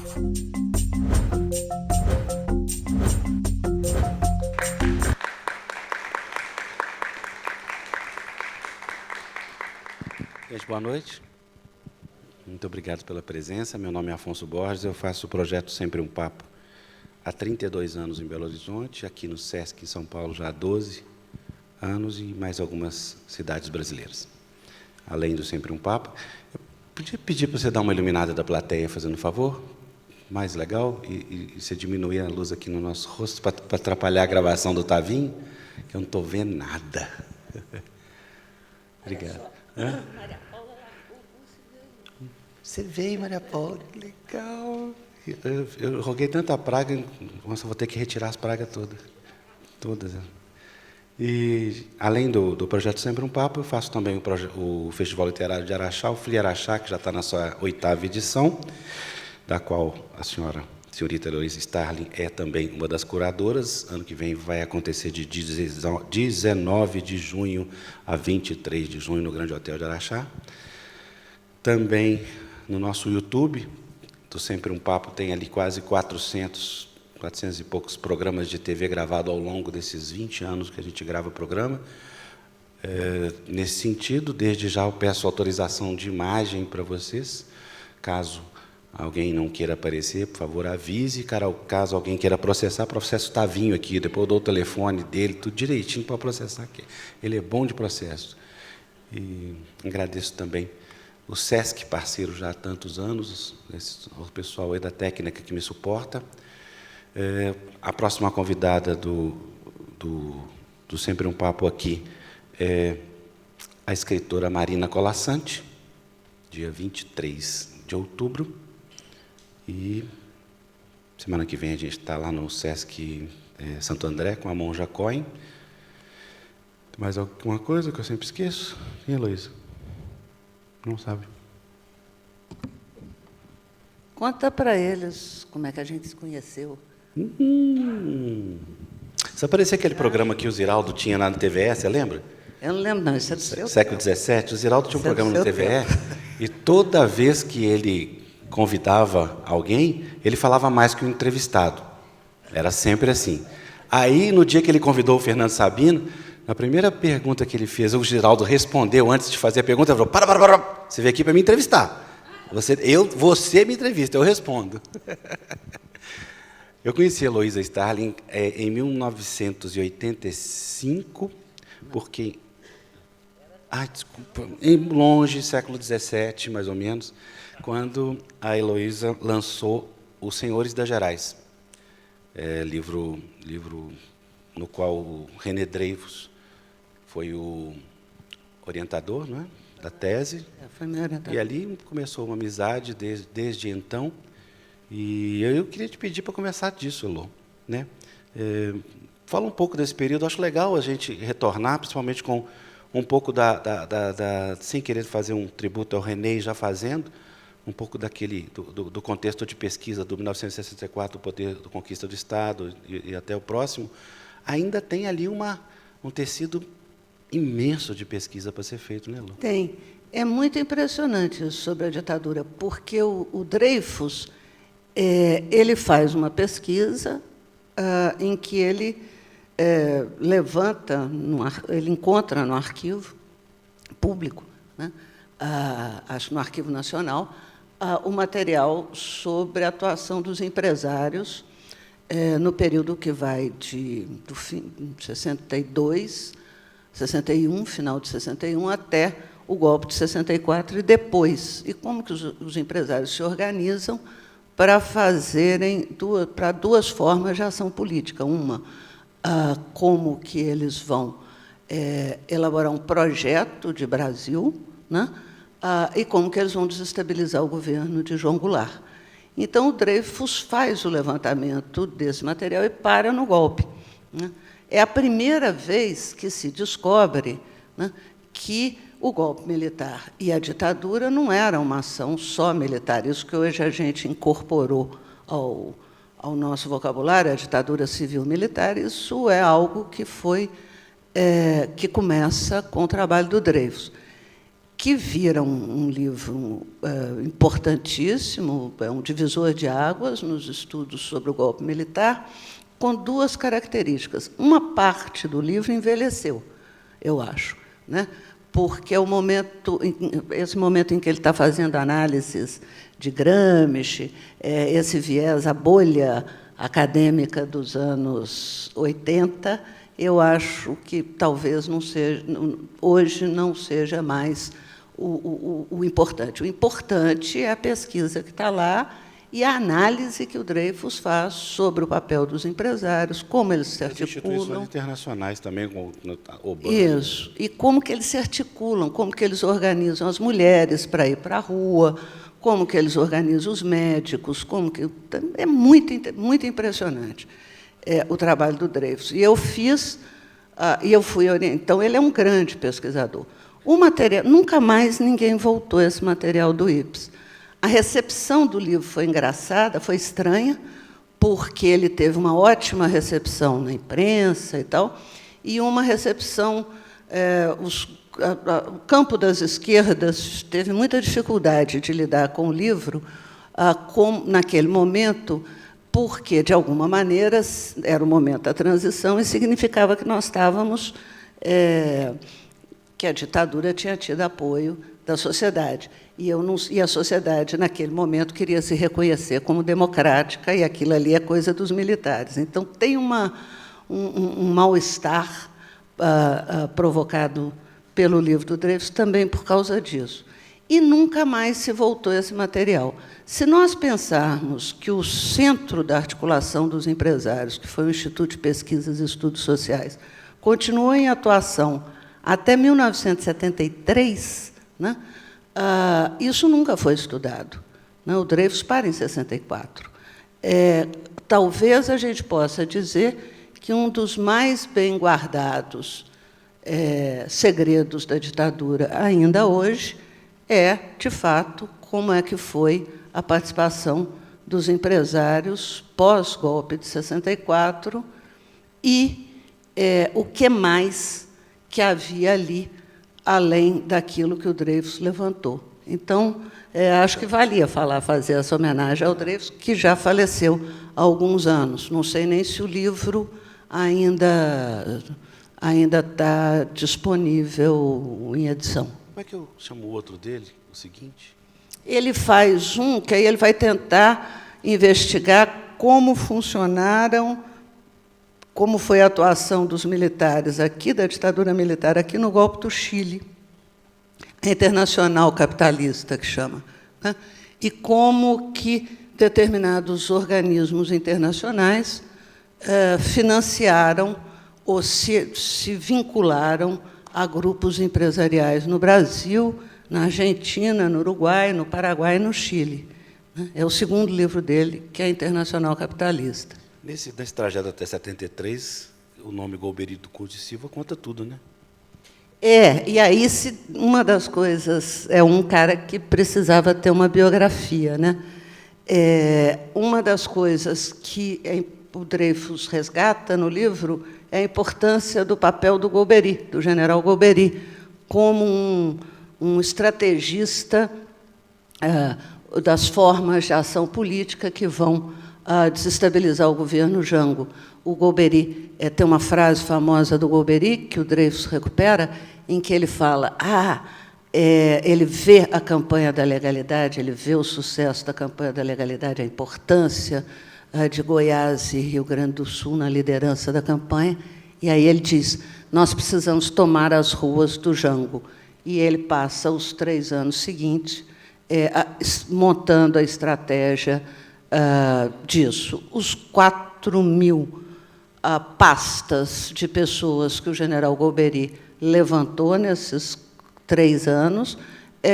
Gente, boa noite. Muito obrigado pela presença. Meu nome é Afonso Borges, eu faço o projeto Sempre um Papo há 32 anos em Belo Horizonte, aqui no SESC, em São Paulo, já há 12 anos, e mais algumas cidades brasileiras. Além do Sempre um Papo, eu podia pedir para você dar uma iluminada da plateia, fazendo um favor? Mais legal? E você diminuir a luz aqui no nosso rosto, para atrapalhar a gravação do Tavinho, que eu não estou vendo nada. Obrigado. Hã? Você veio, Maria Paula, que legal. Eu roguei tanta praga, nossa, vou ter que retirar as pragas todas. E, além do projeto Sempre um Papo, eu faço também o Festival Literário de Araxá, o FLI Araxá, que já está na sua 8ª edição, da qual a senhorita Heloísa Starling é também uma das curadoras. Ano que vem vai acontecer de 19 de junho a 23 de junho, no Grande Hotel de Araxá. Também no nosso YouTube, do Sempre um Papo, tem ali quase 400 e poucos programas de TV gravados ao longo desses 20 anos que a gente grava o programa. Nesse sentido, desde já eu peço autorização de imagem para vocês. Caso alguém não queira aparecer, por favor, avise. Caso alguém queira processar, processo Tavinho aqui, depois eu dou o telefone dele, tudo direitinho para processar aqui. Ele é bom de processo. E agradeço também o SESC, parceiro já há tantos anos, o pessoal aí da técnica que me suporta. A próxima convidada do Sempre um Papo aqui é a escritora Marina Colasanti, dia 23 de outubro. E semana que vem a gente está lá no SESC Santo André com a Monja Cohen. Mais alguma coisa que eu sempre esqueço? Sim, Heloísa? Não sabe. Conta para eles como é que a gente se conheceu. Isso parecia aquele programa que o Ziraldo tinha lá no TVE, você lembra? Eu não lembro, não. Isso é do seu século XVII. O Ziraldo tinha um programa no TVE, tempo. e toda vez que ele convidava alguém, ele falava mais que o entrevistado. Era sempre assim. Aí, no dia que ele convidou o Fernando Sabino, a primeira pergunta que ele fez, o Ziraldo respondeu antes de fazer a pergunta, ele falou: para, você veio aqui para me entrevistar. Você me entrevista, eu respondo. Eu conheci a Heloísa Starling em 1985, porque... desculpa. Longe, século XVII, mais ou menos, quando a Heloísa lançou Os Senhores das Gerais, livro no qual o René Dreyfus foi o orientador, não é, da tese. Foi meu orientador. E ali começou uma amizade desde então. E eu queria te pedir para começar disso, Elô, né? Fala um pouco desse período. Acho legal a gente retornar, principalmente com um pouco sem querer fazer um tributo ao René, já fazendo, um pouco do contexto de pesquisa do 1964, o poder da conquista do Estado e até o próximo. Ainda tem ali um tecido imenso de pesquisa para ser feito, né, Elô? Tem. É muito impressionante isso sobre a ditadura, porque o Dreyfus... ele faz uma pesquisa em que ele ele encontra no arquivo público, né, acho no Arquivo Nacional, o material sobre a atuação dos empresários no período que vai do fim de 62, 61, final de 61, até o golpe de 64 e depois. E como que os empresários se organizam para fazerem duas formas de ação política. Uma, como que eles vão elaborar um projeto de Brasil, né? E como que eles vão desestabilizar o governo de João Goulart. Então, o Dreyfus faz o levantamento desse material e para no golpe, né? É a primeira vez que se descobre, né, que o golpe militar e a ditadura não era uma ação só militar. Isso que hoje a gente incorporou ao nosso vocabulário, a ditadura civil-militar, isso é algo que que começa com o trabalho do Dreyfus. que vira um livro importantíssimo, é um divisor de águas nos estudos sobre o golpe militar, com duas características. Uma parte do livro envelheceu, eu acho, né? Porque é esse momento em que ele está fazendo análises de Gramsci, esse viés, a bolha acadêmica dos anos 80, eu acho que talvez não seja, hoje não seja mais o importante. O importante é a pesquisa que está lá e a análise que o Dreyfus faz sobre o papel dos empresários, como eles se articulam. Instituições internacionais também, com Obama. Isso. E como que eles se articulam, como que eles organizam as mulheres para ir para a rua, como que eles organizam os médicos, como que é muito impressionante o trabalho do Dreyfus. E eu fiz, e eu fui orientada. Então, ele é um grande pesquisador. O material, nunca mais ninguém voltou a esse material do Ips. A recepção do livro foi engraçada, foi estranha, porque ele teve uma ótima recepção na imprensa e tal, e uma recepção... o campo das esquerdas teve muita dificuldade de lidar com o livro naquele momento, porque, de alguma maneira, era o momento da transição e significava que nós estávamos... que a ditadura tinha tido apoio da sociedade. E a sociedade, naquele momento, queria se reconhecer como democrática, e aquilo ali é coisa dos militares. Então, tem um mal-estar provocado pelo livro do Dreyfus também por causa disso. E nunca mais se voltou a esse material. Se nós pensarmos que o centro da articulação dos empresários, que foi o Instituto de Pesquisas e Estudos Sociais, continuou em atuação até 1973, né? Isso nunca foi estudado, né? O Dreyfus para em 64. Talvez a gente possa dizer que um dos mais bem guardados segredos da ditadura ainda hoje de fato, como é que foi a participação dos empresários pós-golpe de 64 e o que mais que havia ali, além daquilo que o Dreyfus levantou. Então, acho que valia fazer essa homenagem ao Dreyfus, que já faleceu há alguns anos. Não sei nem se o livro ainda está disponível em edição. Como é que eu chamo o outro dele, o seguinte? Ele faz que aí ele vai tentar investigar como funcionaram, como foi a atuação dos militares aqui, da ditadura militar aqui no golpe do Chile, a internacional capitalista, que chama, né? E como que determinados organismos internacionais financiaram ou se vincularam a grupos empresariais no Brasil, na Argentina, no Uruguai, no Paraguai e no Chile. É o segundo livro dele, que é a Internacional Capitalista. Nesse trajeto até 73, o nome Golbery do Couto de Silva conta tudo, né? E aí uma das coisas... É um cara que precisava ter uma biografia, né? Uma das coisas que o Dreyfus resgata no livro é a importância do papel do Golbery, do general Golbery, como um estrategista das formas de ação política que vão desestabilizar o governo Jango. O Golbery, tem uma frase famosa do Golbery, que o Dreyfus recupera, em que ele fala, ele vê a campanha da legalidade, ele vê o sucesso da campanha da legalidade, a importância de Goiás e Rio Grande do Sul na liderança da campanha, e aí ele diz, nós precisamos tomar as ruas do Jango. E ele passa os 3 anos seguintes montando a estratégia disso. Os 4.000 pastas de pessoas que o general Golbery levantou nesses 3 anos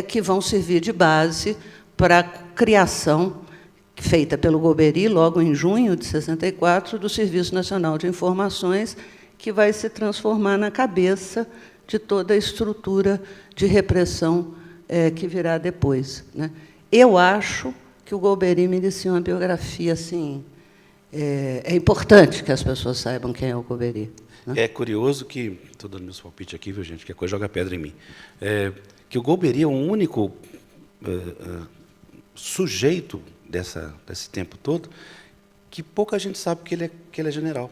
que vão servir de base para a criação feita pelo Golbery, logo em junho de 64, do Serviço Nacional de Informações, que vai se transformar na cabeça de toda a estrutura de repressão que virá depois, né? Eu acho que o Golbery merecia uma biografia assim. É importante que as pessoas saibam quem é o Golbery, né? É curioso que... Estou dando meus palpites aqui, viu, gente? Que a coisa joga pedra em mim. que o Golbery é o único sujeito desse tempo todo que pouca gente sabe que ele é general.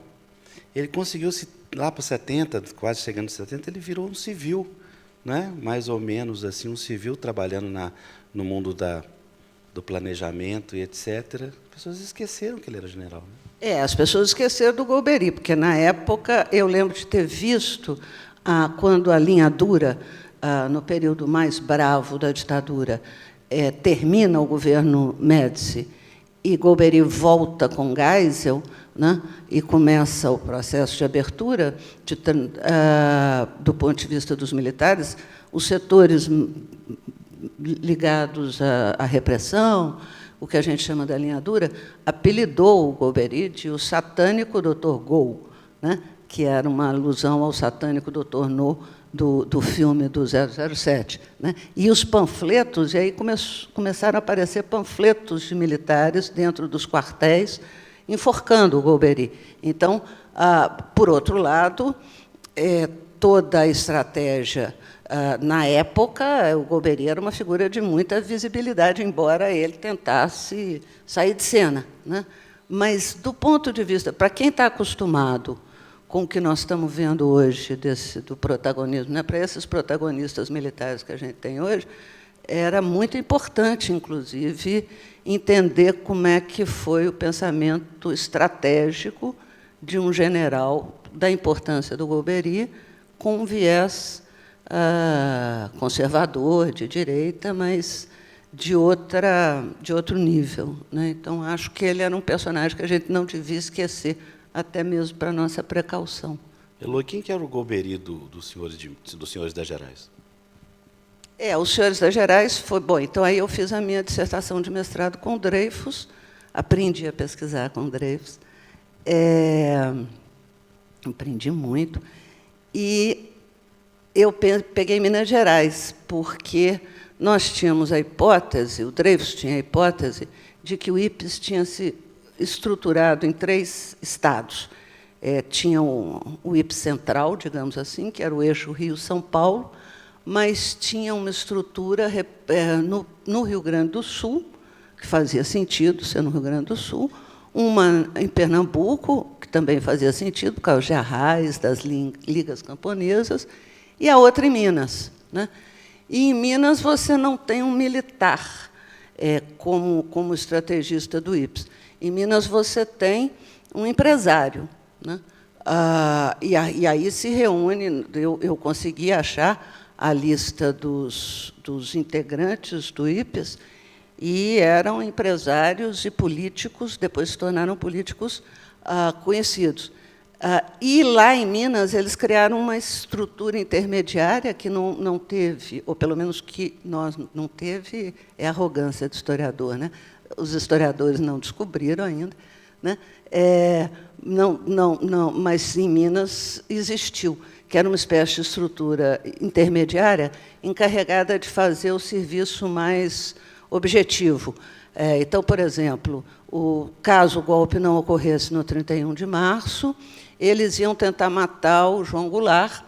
Ele conseguiu, lá para 70, quase chegando a 70, ele virou um civil, né? Mais ou menos assim, um civil trabalhando no mundo do planejamento e etc. As pessoas esqueceram que ele era general, né? As pessoas esqueceram do Golbery, porque, na época, eu lembro de ter visto, quando a linha dura, no período mais bravo da ditadura, termina o governo Médici, e Golbery volta com Geisel, né, e começa o processo de abertura, do ponto de vista dos militares, os setores ligados à repressão, o que a gente chama da linha dura, apelidou o Golbery de o satânico Dr. Gol, né, que era uma alusão ao satânico Dr. No do filme do 007. Né? E os panfletos, e aí começaram a aparecer panfletos de militares dentro dos quartéis, enforcando o Golbery. Então, por outro lado, toda a estratégia, na época, o Golbery era uma figura de muita visibilidade, embora ele tentasse sair de cena. Né? Mas, do ponto de vista, para quem está acostumado com o que nós estamos vendo hoje do protagonismo, né? Para esses protagonistas militares que a gente tem hoje, era muito importante, inclusive, entender como é que foi o pensamento estratégico de um general da importância do Golbery, com um viés conservador, de direita, mas de outro nível. Né? Então, acho que ele era um personagem que a gente não devia esquecer, até mesmo para a nossa precaução. Eloy, quem que era o Golbery dos senhores das Gerais? Os senhores das Gerais foi... Bom, então, aí eu fiz a minha dissertação de mestrado com Dreyfus, aprendi a pesquisar com Dreyfus, aprendi muito, e eu peguei Minas Gerais, porque nós tínhamos a hipótese, o Dreyfus tinha a hipótese, de que o IPES tinha se estruturado em 3 estados. Tinha o IPES central, digamos assim, que era o eixo Rio-São Paulo, mas tinha uma estrutura no Rio Grande do Sul, que fazia sentido ser no Rio Grande do Sul, uma em Pernambuco, que também fazia sentido, por causa de arrais, das ligas camponesas, e a outra em Minas. Né? E, em Minas, você não tem um militar como estrategista do IPES. Em Minas, você tem um empresário. Né? E aí se reúne, eu consegui achar a lista dos integrantes do IPES, e eram empresários e políticos, depois se tornaram políticos conhecidos. E, lá em Minas, eles criaram uma estrutura intermediária que não teve, ou pelo menos que nós não teve, é a arrogância do historiador. Né? Os historiadores não descobriram ainda, né? Mas em Minas existiu, que era uma espécie de estrutura intermediária encarregada de fazer o serviço mais objetivo. Então, por exemplo, caso o golpe não ocorresse no 31 de março, eles iam tentar matar o João Goulart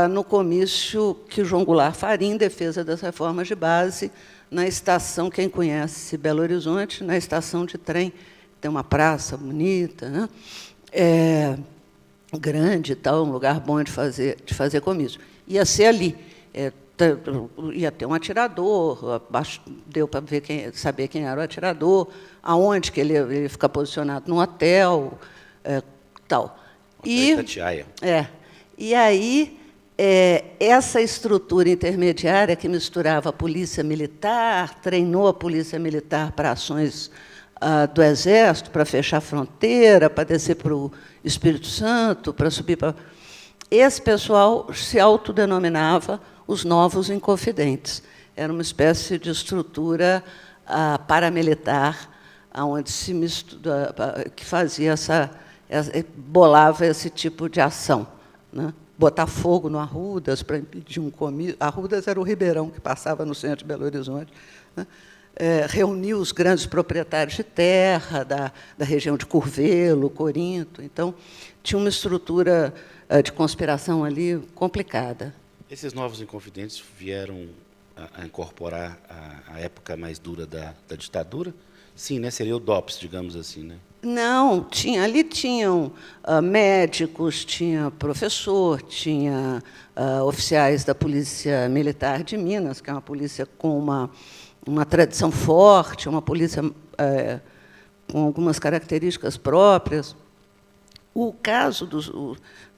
no comício que o João Goulart faria em defesa das reformas de base, na estação, quem conhece Belo Horizonte, na estação de trem, tem uma praça bonita, né? Grande e tal, um lugar bom de fazer comício. Ia ser ali. Ia ter um atirador, deu para saber quem era o atirador, aonde que ele ia ficar posicionado, num hotel, tal. E aí, essa estrutura intermediária que misturava a polícia militar, treinou a polícia militar para ações do Exército, para fechar a fronteira, para descer para o Espírito Santo, para subir para... Esse pessoal se autodenominava os Novos Inconfidentes. Era uma espécie de estrutura paramilitar, onde que fazia bolava esse tipo de ação. Né? Botar fogo no Arrudas para impedir um comício. Arrudas era o ribeirão que passava no centro de Belo Horizonte. Né? Reuniu os grandes proprietários de terra da região de Curvelo, Corinto. Então, tinha uma estrutura de conspiração ali complicada. Esses Novos Inconfidentes vieram a incorporar a época mais dura da ditadura? Sim, né? Seria o DOPS, digamos assim, né? Não, ali tinham médicos, tinha professor, tinha oficiais da Polícia Militar de Minas, que é uma polícia com uma tradição forte, uma polícia com algumas características próprias. O caso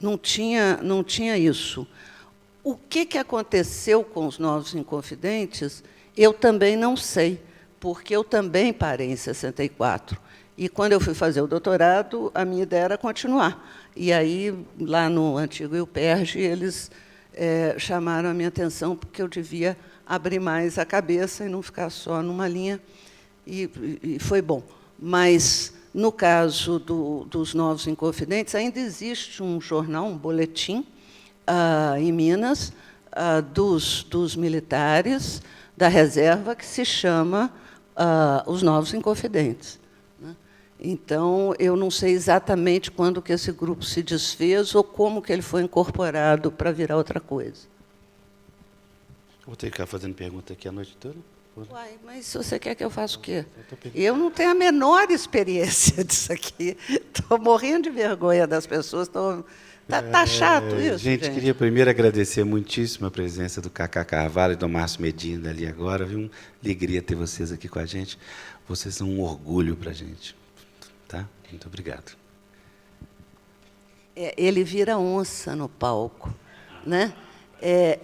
não tinha isso. O que aconteceu com os Novos Inconfidentes, eu também não sei, porque eu também parei em 64. E, quando eu fui fazer o doutorado, a minha ideia era continuar. E aí, lá no antigo UPERJ, eles chamaram a minha atenção, porque eu devia abrir mais a cabeça e não ficar só numa linha, e foi bom. Mas, no caso dos Novos Inconfidentes, ainda existe um jornal, um boletim, em Minas, dos militares da reserva, que se chama Os Novos Inconfidentes. Então, eu não sei exatamente quando que esse grupo se desfez ou como que ele foi incorporado para virar outra coisa. Vou ter que ficar fazendo pergunta aqui a noite toda? Uai, mas se você quer que eu faça o quê? Eu não tenho a menor experiência disso aqui. Estou morrendo de vergonha das pessoas. Tá chato isso, gente. Queria primeiro agradecer muitíssimo a presença do Cacá Carvalho e do Márcio Medina ali agora. Viu? Alegria ter vocês aqui com a gente. Vocês são um orgulho para a gente. Tá? Muito obrigado. Ele vira onça no palco, né?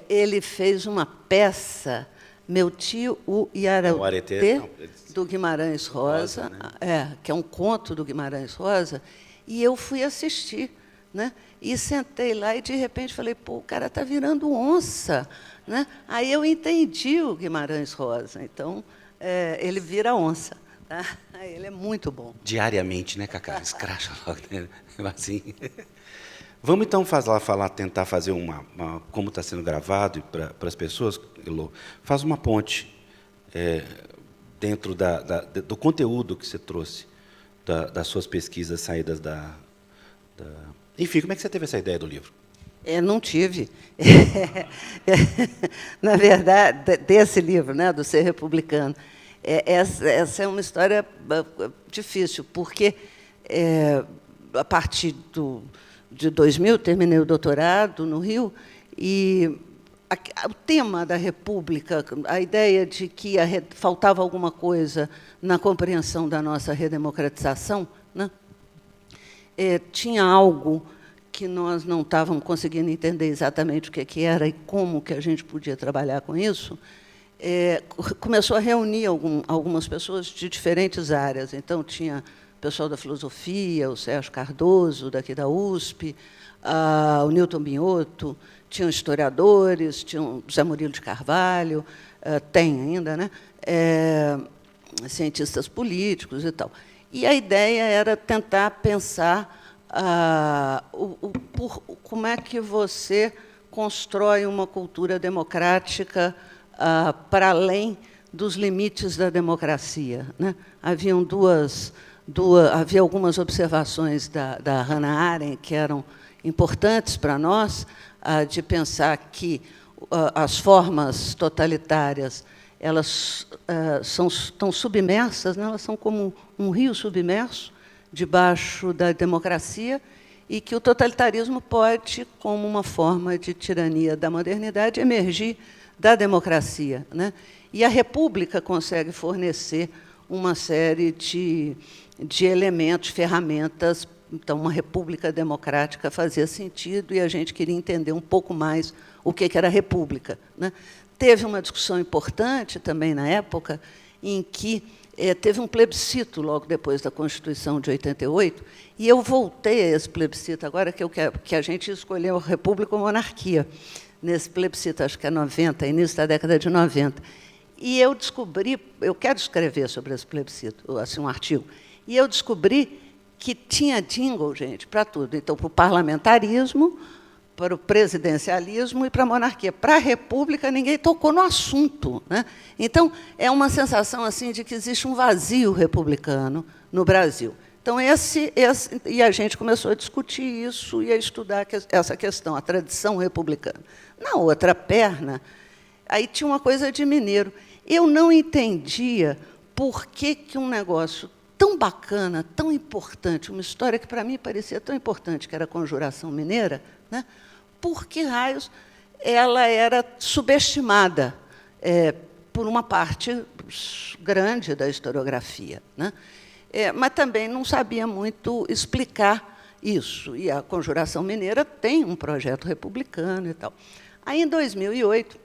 Ele fez uma peça, Meu Tio, o Iarautê, do Guimarães Rosa, né? Que é um conto do Guimarães Rosa, e eu fui assistir, né? E sentei lá e, de repente, falei, pô, o cara está virando onça, né? Aí eu entendi o Guimarães Rosa. Então, ele vira onça. Tá? Ele é muito bom. Diariamente, né, Cacá? Escracha logo, né? Assim. Vamos, então, tentar fazer como está sendo gravado para as pessoas, Elô, faz uma ponte dentro do conteúdo que você trouxe, das suas pesquisas saídas Enfim, como é que você teve essa ideia do livro? Não tive. Na verdade, desse livro, né, do Ser Republicano. Essa é uma história difícil, porque, a partir de 2000, terminei o doutorado no Rio, e o tema da República, a ideia de que faltava alguma coisa na compreensão da nossa redemocratização, né, tinha algo que nós não estávamos conseguindo entender exatamente o que era e como que a gente podia trabalhar com isso. Começou a reunir algumas pessoas de diferentes áreas. Então, tinha o pessoal da filosofia, o Sérgio Cardoso, daqui da USP, o Newton Binotto, tinham historiadores, tinha o José Murilo de Carvalho, tem ainda, né? Cientistas políticos e tal. E a ideia era tentar pensar como é que você constrói uma cultura democrática para além dos limites da democracia, né? Havia algumas observações da Hannah Arendt que eram importantes para nós, de pensar que as formas totalitárias elas estão submersas, né? Elas são como um rio submerso debaixo da democracia, e que o totalitarismo pode, como uma forma de tirania da modernidade, emergir da democracia, né? E a República consegue fornecer uma série de elementos, ferramentas. Então, uma república democrática fazia sentido, e a gente queria entender um pouco mais o que era a república, né? Teve uma discussão importante também na época, em que teve um plebiscito logo depois da Constituição de 88, e eu voltei a esse plebiscito agora, que a gente escolheu república ou monarquia, nesse plebiscito, acho que é 90, início da década de 90. E eu descobri, eu quero escrever sobre esse plebiscito, assim, um artigo, e eu descobri que tinha jingle, gente, para tudo. Então, para o parlamentarismo, para o presidencialismo e para a monarquia. Para a república, ninguém tocou no assunto, né? Então, é uma sensação assim de que existe um vazio republicano no Brasil. Então, e a gente começou a discutir isso e a estudar essa questão, a tradição republicana. Na outra perna, Aí tinha uma coisa de mineiro. Eu não entendia por que um negócio tão bacana, tão importante, uma história que para mim parecia tão importante, que era a Conjuração Mineira, né? Por que raios ela era subestimada por uma parte grande da historiografia, né? Mas também não sabia muito explicar isso. E a Conjuração Mineira tem um projeto republicano e tal. Aí, em 2008,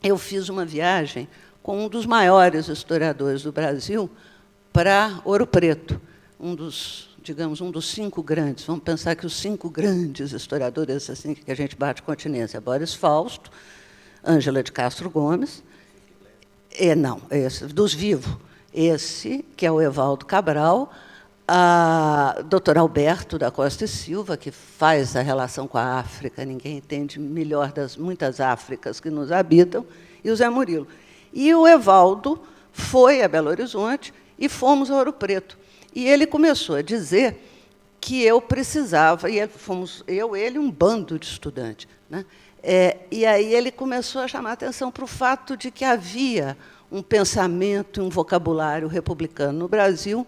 eu fiz uma viagem com um dos maiores historiadores do Brasil para Ouro Preto, digamos, um dos 5 grandes. Vamos pensar que os 5 grandes historiadores assim que a gente bate continência: Boris Fausto, Ângela de Castro Gomes, não, esse, dos vivos, esse, que é o Evaldo Cabral, a Dr. Alberto da Costa e Silva, que faz a relação com a África, ninguém entende melhor das muitas Áfricas que nos habitam, e o Zé Murilo. E o Evaldo foi a Belo Horizonte e fomos a Ouro Preto. E ele começou a dizer que eu precisava, e fomos ele e um bando de estudantes, né? E aí ele começou a chamar a atenção para o fato de que havia um pensamento, um vocabulário republicano no Brasil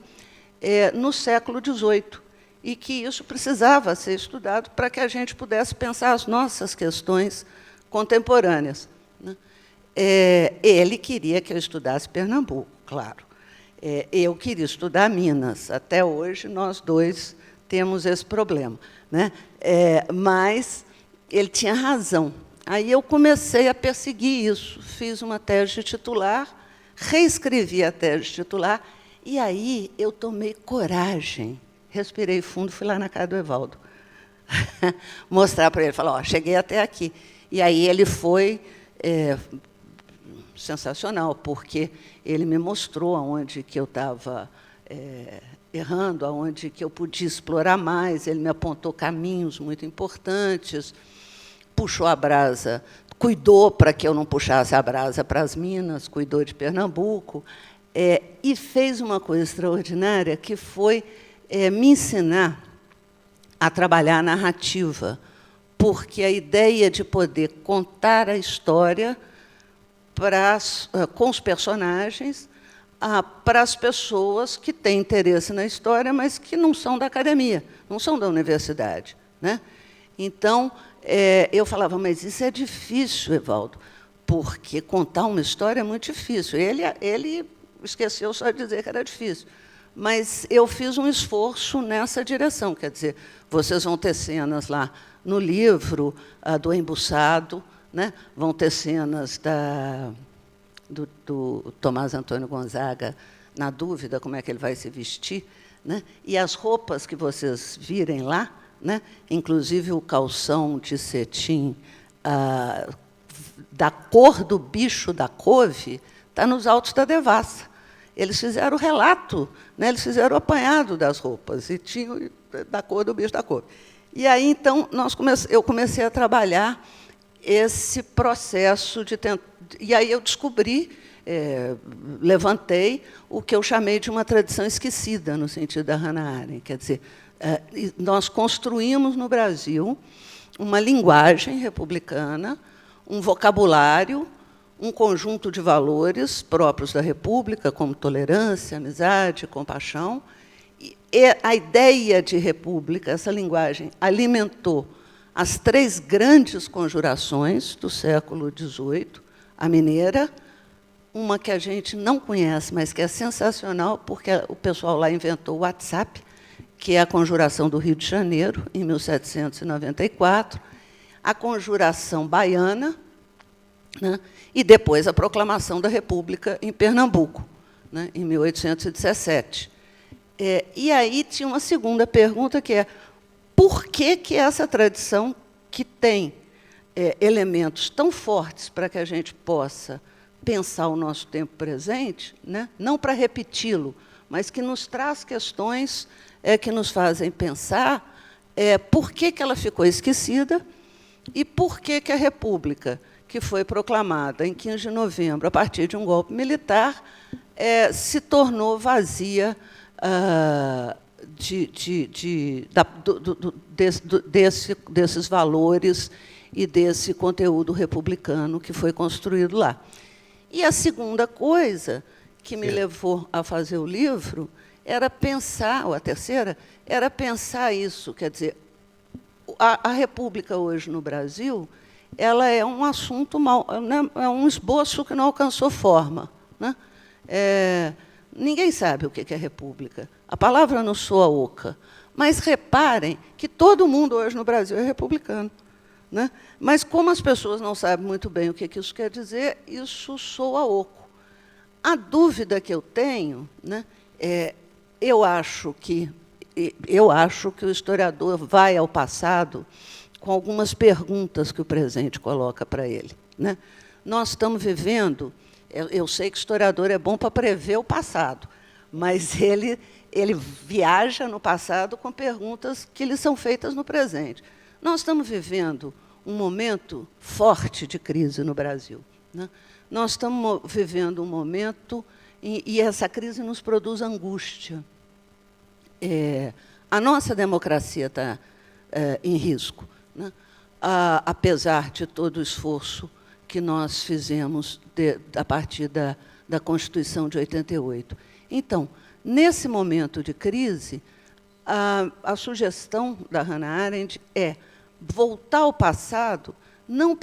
no século XVIII, e que isso precisava ser estudado para que a gente pudesse pensar as nossas questões contemporâneas, né? Ele queria que eu estudasse Pernambuco, claro. Eu queria estudar Minas. Até hoje, nós dois temos esse problema, né? Mas ele tinha razão. Aí eu comecei a perseguir isso. Fiz uma tese titular, reescrevi a tese titular, e aí eu tomei coragem, respirei fundo, fui lá na casa do Evaldo, mostrar para ele, falar, cheguei até aqui. E aí ele foi sensacional, porque ele me mostrou aonde que eu estava errando, aonde que eu podia explorar mais, ele me apontou caminhos muito importantes, puxou a brasa, cuidou para que eu não puxasse a brasa para as Minas, cuidou de Pernambuco, e fez uma coisa extraordinária, que foi me ensinar a trabalhar a narrativa, porque a ideia de poder contar a história com os personagens para as pessoas que têm interesse na história, mas que não são da academia, não são da universidade, né? Então, eu falava, mas isso é difícil, Evaldo, porque contar uma história é muito difícil. Ele esqueceu só de dizer que era difícil. Mas eu fiz um esforço nessa direção. Quer dizer, vocês vão ter cenas lá no livro do Embuçado, né? Vão ter cenas do Tomás Antônio Gonzaga, na dúvida como é que ele vai se vestir, né? E as roupas que vocês virem lá, né? Inclusive o calção de cetim da cor do bicho da couve, está nos autos da devassa. Eles fizeram o relato, né? Eles fizeram o apanhado das roupas, e tinham da cor do bicho da couve. E aí, então, eu comecei a trabalhar esse processo de tentar. E aí eu descobri, levantei o que eu chamei de uma tradição esquecida, no sentido da Hannah Arendt. Quer dizer, nós construímos no Brasil uma linguagem republicana, um vocabulário, um conjunto de valores próprios da República, como tolerância, amizade, compaixão. E a ideia de república, essa linguagem, alimentou as 3 grandes conjurações do século XVIII, a mineira, uma que a gente não conhece, mas que é sensacional, porque o pessoal lá inventou o WhatsApp, que é a Conjuração do Rio de Janeiro, em 1794, a Conjuração Baiana, né? E depois a Proclamação da República em Pernambuco, né? Em 1817. E aí tinha uma segunda pergunta, que é por que essa tradição, que tem elementos tão fortes para que a gente possa pensar o nosso tempo presente, né? Não para repeti-lo, mas que nos traz questões que nos fazem pensar por que ela ficou esquecida e por que a República, que foi proclamada em 15 de novembro, a partir de um golpe militar, se tornou vazia desses valores e desse conteúdo republicano que foi construído lá. E a segunda coisa que me levou a fazer o livro era pensar, ou a terceira, era pensar isso, quer dizer, a República hoje no Brasil, ela é um assunto mal, né, é um esboço que não alcançou forma, né? Ninguém sabe o que é República. A palavra não soa oca, mas reparem que todo mundo hoje no Brasil é republicano, né? Mas como as pessoas não sabem muito bem o que isso quer dizer, isso soa oco. A dúvida que eu tenho, né, eu acho que o historiador vai ao passado com algumas perguntas que o presente coloca para ele, né? Nós estamos vivendo, eu sei que historiador é bom para prever o passado, mas ele viaja no passado com perguntas que lhe são feitas no presente. Nós estamos vivendo um momento forte de crise no Brasil, né? Nós estamos vivendo um momento, e essa crise nos produz angústia. A nossa democracia está em risco, né? Apesar de todo o esforço que nós fizemos a partir da Constituição de 88. Então, nesse momento de crise, a sugestão da Hannah Arendt é voltar ao passado, não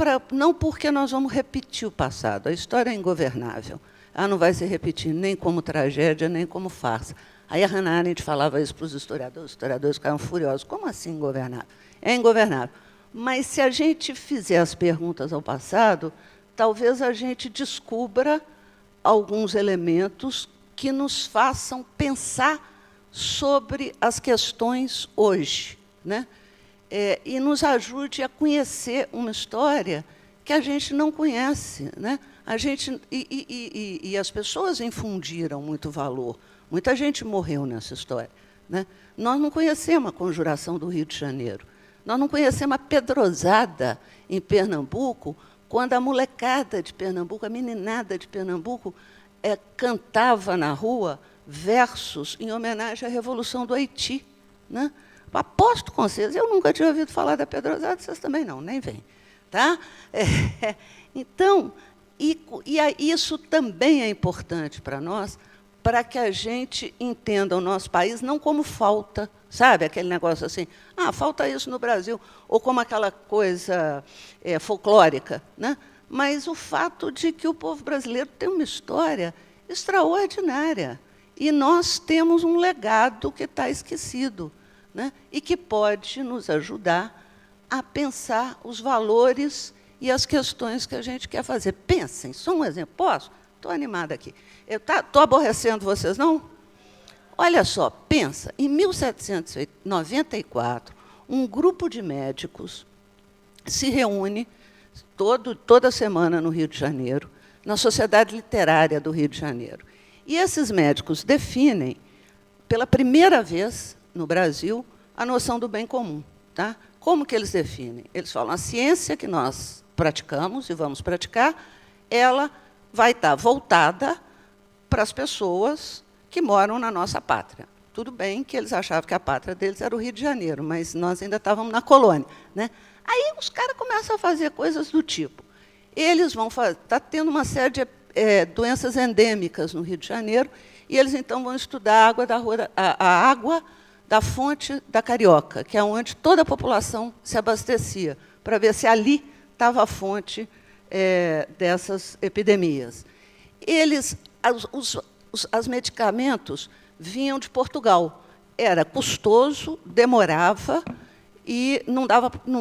porque nós vamos repetir o passado. A história é ingovernável. Ela não vai se repetir nem como tragédia, nem como farsa. Aí a Hannah Arendt falava isso para os historiadores ficavam furiosos. Como assim ingovernável? É ingovernável. Mas, se a gente fizer as perguntas ao passado, talvez a gente descubra alguns elementos que nos façam pensar sobre as questões hoje, né? E nos ajude a conhecer uma história que a gente não conhece, né? E as pessoas infundiram muito valor. Muita gente morreu nessa história, né? Nós não conhecemos a Conjuração do Rio de Janeiro. Nós não conhecemos a Pedrosada, em Pernambuco, quando a molecada de Pernambuco, a meninada de Pernambuco, cantava na rua versos em homenagem à Revolução do Haiti, né? Aposto com vocês, eu nunca tinha ouvido falar da Pedrosada, vocês também não, nem vem. Tá? Então, isso também é importante para nós, para que a gente entenda o nosso país não como falta, sabe? Aquele negócio assim, falta isso no Brasil, ou como aquela coisa folclórica, né? Mas o fato de que o povo brasileiro tem uma história extraordinária, e nós temos um legado que está esquecido, né? E que pode nos ajudar a pensar os valores e as questões que a gente quer fazer. Pensem, só um exemplo, posso? Estou animada aqui. Estou aborrecendo vocês, não? Olha só, pensa, em 1794, um grupo de médicos se reúne toda semana no Rio de Janeiro, na Sociedade Literária do Rio de Janeiro. E esses médicos definem, pela primeira vez no Brasil, a noção do bem comum. Tá? Como que eles definem? Eles falam, a ciência que nós praticamos e vamos praticar, ela vai estar voltada para as pessoas que moram na nossa pátria. Tudo bem que eles achavam que a pátria deles era o Rio de Janeiro, mas nós ainda estávamos na colônia, né? Aí os caras começam a fazer coisas do tipo. Eles vão fazer, está tendo uma série de doenças endêmicas no Rio de Janeiro, e eles, então, vão estudar a água da fonte da Carioca, que é onde toda a população se abastecia, para ver se ali estava a fonte dessas epidemias. Os medicamentos vinham de Portugal. Era custoso, demorava e não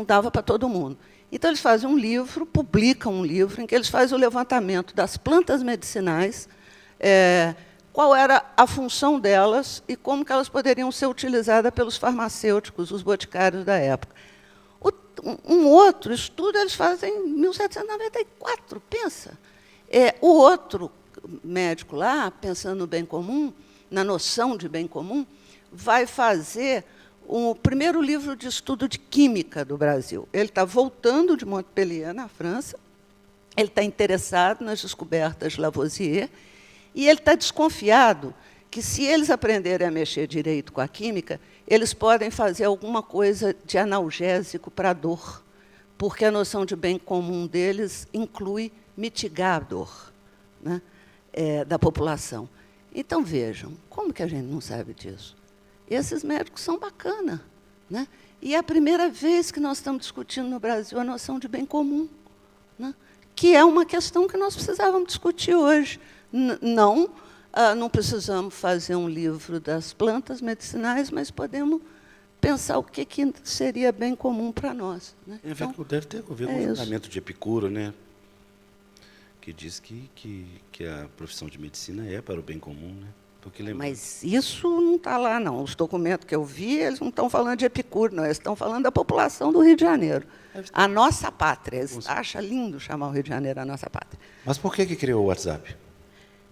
dava para todo mundo. Então, eles fazem um livro, publicam um livro, em que eles fazem o levantamento das plantas medicinais, qual era a função delas e como que elas poderiam ser utilizadas pelos farmacêuticos, os boticários da época. Um outro estudo eles fazem em 1794, pensa. O outro médico lá, pensando no bem comum, na noção de bem comum, vai fazer o primeiro livro de estudo de química do Brasil. Ele está voltando de Montpellier, na França, ele está interessado nas descobertas de Lavoisier, e ele está desconfiado que, se eles aprenderem a mexer direito com a química, eles podem fazer alguma coisa de analgésico para a dor, porque a noção de bem comum deles inclui mitigador, né, da população. Então, vejam, como que a gente não sabe disso? Esses médicos são bacana, né? E é a primeira vez que nós estamos discutindo no Brasil a noção de bem comum, né, que é uma questão que nós precisávamos discutir hoje. Não precisamos fazer um livro das plantas medicinais, mas podemos pensar o que seria bem comum para nós, né? Então, deve ter a ver com o fundamento de Epicuro, né? Que diz que a profissão de medicina é para o bem comum, né? Mas isso não está lá, não. Os documentos que eu vi, eles não estão falando de Epicuro, não. Eles estão falando da população do Rio de Janeiro. A nossa pátria. Eles acham lindo chamar o Rio de Janeiro a nossa pátria. Mas por que criou o WhatsApp?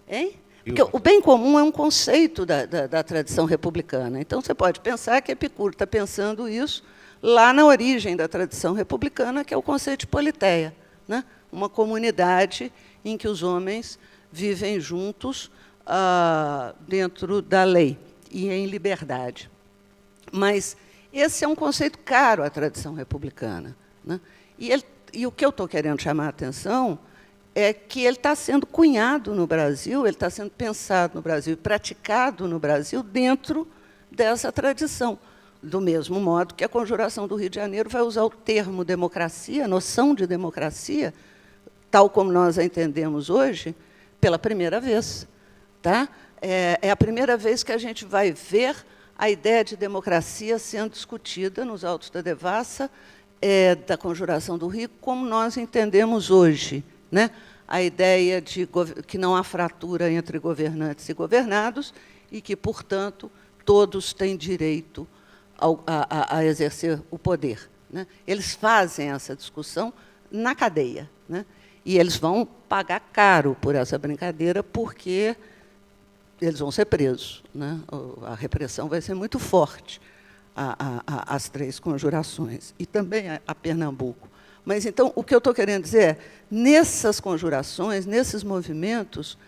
Hein? Porque o bem comum é um conceito da tradição republicana. Então, você pode pensar que Epicuro está pensando isso lá na origem da tradição republicana, que é o conceito de politeia, né? Uma comunidade em que os homens vivem juntos dentro da lei e em liberdade. Mas esse é um conceito caro à tradição republicana, né? E o que eu estou querendo chamar a atenção é que ele está sendo cunhado no Brasil, ele está sendo pensado no Brasil e praticado no Brasil dentro dessa tradição. Do mesmo modo que a Conjuração do Rio de Janeiro vai usar o termo democracia, a noção de democracia, tal como nós a entendemos hoje, pela primeira vez. Tá? É a primeira vez que a gente vai ver a ideia de democracia sendo discutida nos autos da Devassa, da Conjuração do Rio, como nós entendemos hoje, né? A ideia de que não há fratura entre governantes e governados e que, portanto, todos têm direito a exercer o poder, né? Eles fazem essa discussão na cadeia, né? E eles vão pagar caro por essa brincadeira, porque eles vão ser presos, né? A repressão vai ser muito forte às três conjurações, e também a Pernambuco. Mas, então, o que eu estou querendo dizer é, nessas conjurações, nesses movimentos,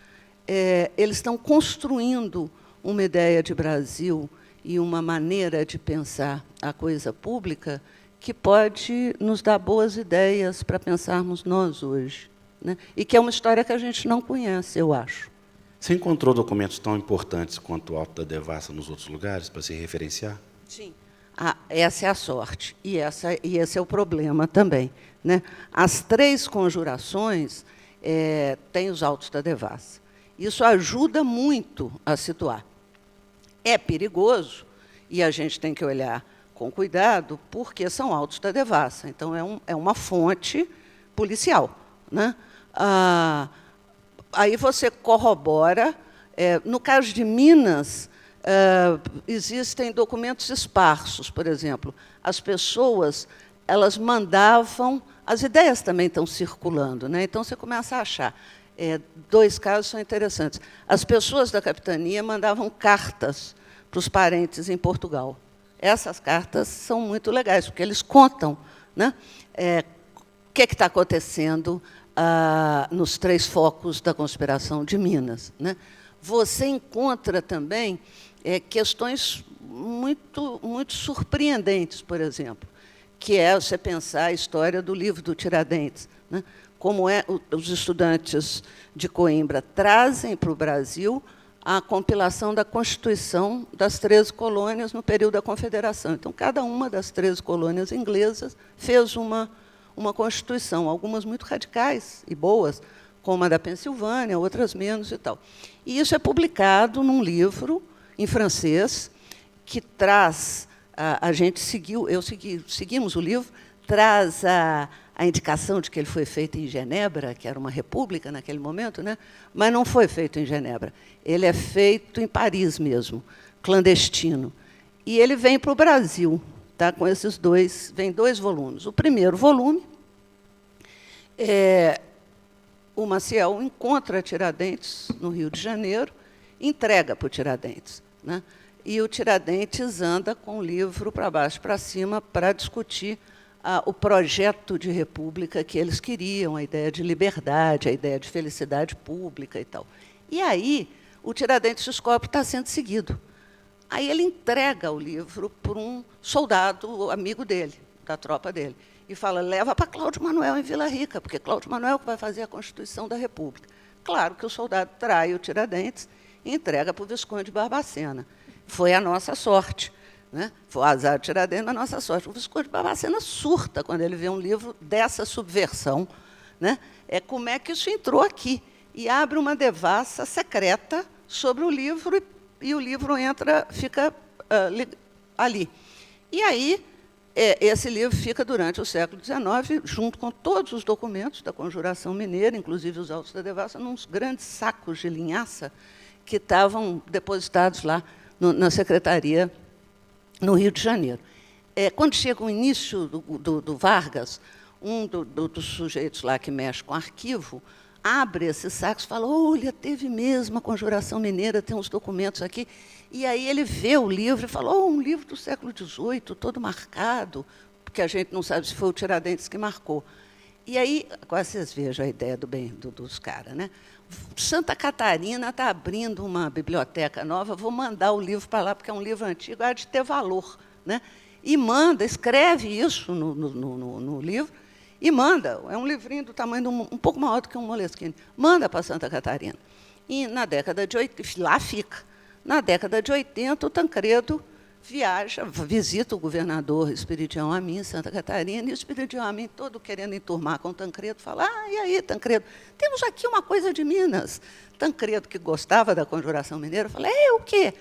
eles estão construindo uma ideia de Brasil e uma maneira de pensar a coisa pública que pode nos dar boas ideias para pensarmos nós hoje, né? E que é uma história que a gente não conhece, eu acho. Você encontrou documentos tão importantes quanto o Auto da Devassa nos outros lugares para se referenciar? Sim. Essa é a sorte, e esse é o problema também, né? As três conjurações têm os autos da Devassa. Isso ajuda muito a situar. É perigoso, e a gente tem que olhar com cuidado, porque são autos da Devassa. Então, é uma fonte policial, né? Aí você corrobora. No caso de Minas, existem documentos esparsos, por exemplo. As pessoas elas mandavam, as ideias também estão circulando, né? Então, você começa a achar. Dois casos são interessantes. As pessoas da capitania mandavam cartas para os parentes em Portugal. Essas cartas são muito legais, porque eles contam, né, o que está acontecendo nos três focos da conspiração de Minas, né? Você encontra também questões muito, muito surpreendentes, por exemplo, que é você pensar a história do livro do Tiradentes, né? Como os estudantes de Coimbra trazem para o Brasil a compilação da Constituição das 13 colônias no período da Confederação. Então, cada uma das 13 colônias inglesas fez uma Constituição, algumas muito radicais e boas, como a da Pensilvânia, outras menos e tal. E isso é publicado num livro em francês, que traz, seguimos o livro, traz a indicação de que ele foi feito em Genebra, que era uma república naquele momento, né? Mas não foi feito em Genebra. Ele é feito em Paris mesmo, clandestino. E ele vem para o Brasil, tá? Com esses dois, vem 2 volumes. O primeiro volume, o Maciel encontra Tiradentes no Rio de Janeiro, entrega para o Tiradentes, né? E o Tiradentes anda com o livro para baixo e para cima para discutir o projeto de república que eles queriam, a ideia de liberdade, a ideia de felicidade pública e tal. E aí, o Tiradentes descobre que está sendo seguido. Aí ele entrega o livro para um soldado amigo dele, da tropa dele. e fala, leva para Cláudio Manuel em Vila Rica, porque Cláudio Manuel que vai fazer a Constituição da República. Claro que o soldado trai o Tiradentes e entrega para o Visconde Barbacena. Foi a nossa sorte. Né? Foi o azar do Tiradentes, mas a nossa sorte. O Visconde Barbacena surta quando ele vê um livro dessa subversão. Né? Como é que isso entrou aqui? E abre uma devassa secreta sobre o livro, e o livro fica ali. E aí, esse livro fica durante o século XIX, junto com todos os documentos da Conjuração Mineira, inclusive os autos da devassa, nos grandes sacos de linhaça que estavam depositados lá na Secretaria, no Rio de Janeiro. Quando chega o início do Vargas, um dos sujeitos lá que mexe com arquivo, abre esses sacos e fala, olha, teve mesmo a Conjuração Mineira, tem uns documentos aqui. E aí ele vê o livro e fala, um livro do século XVIII, todo marcado, porque a gente não sabe se foi o Tiradentes que marcou. E aí, agora vocês vejam a ideia dos caras, né? Santa Catarina está abrindo uma biblioteca nova, vou mandar o livro para lá, porque é um livro antigo, há de ter valor. Né? E escreve isso no livro, e manda. É um livrinho do tamanho um pouco maior do que um Moleskine. Manda para Santa Catarina. E na década de 80, lá fica. Na década de 80, o Tancredo visita o governador Esperidião Amin em Santa Catarina, e o Esperidião Amin, todo querendo enturmar com o Tancredo, fala, e aí, Tancredo, temos aqui uma coisa de Minas. Tancredo, que gostava da Conjuração Mineira, fala, o quê?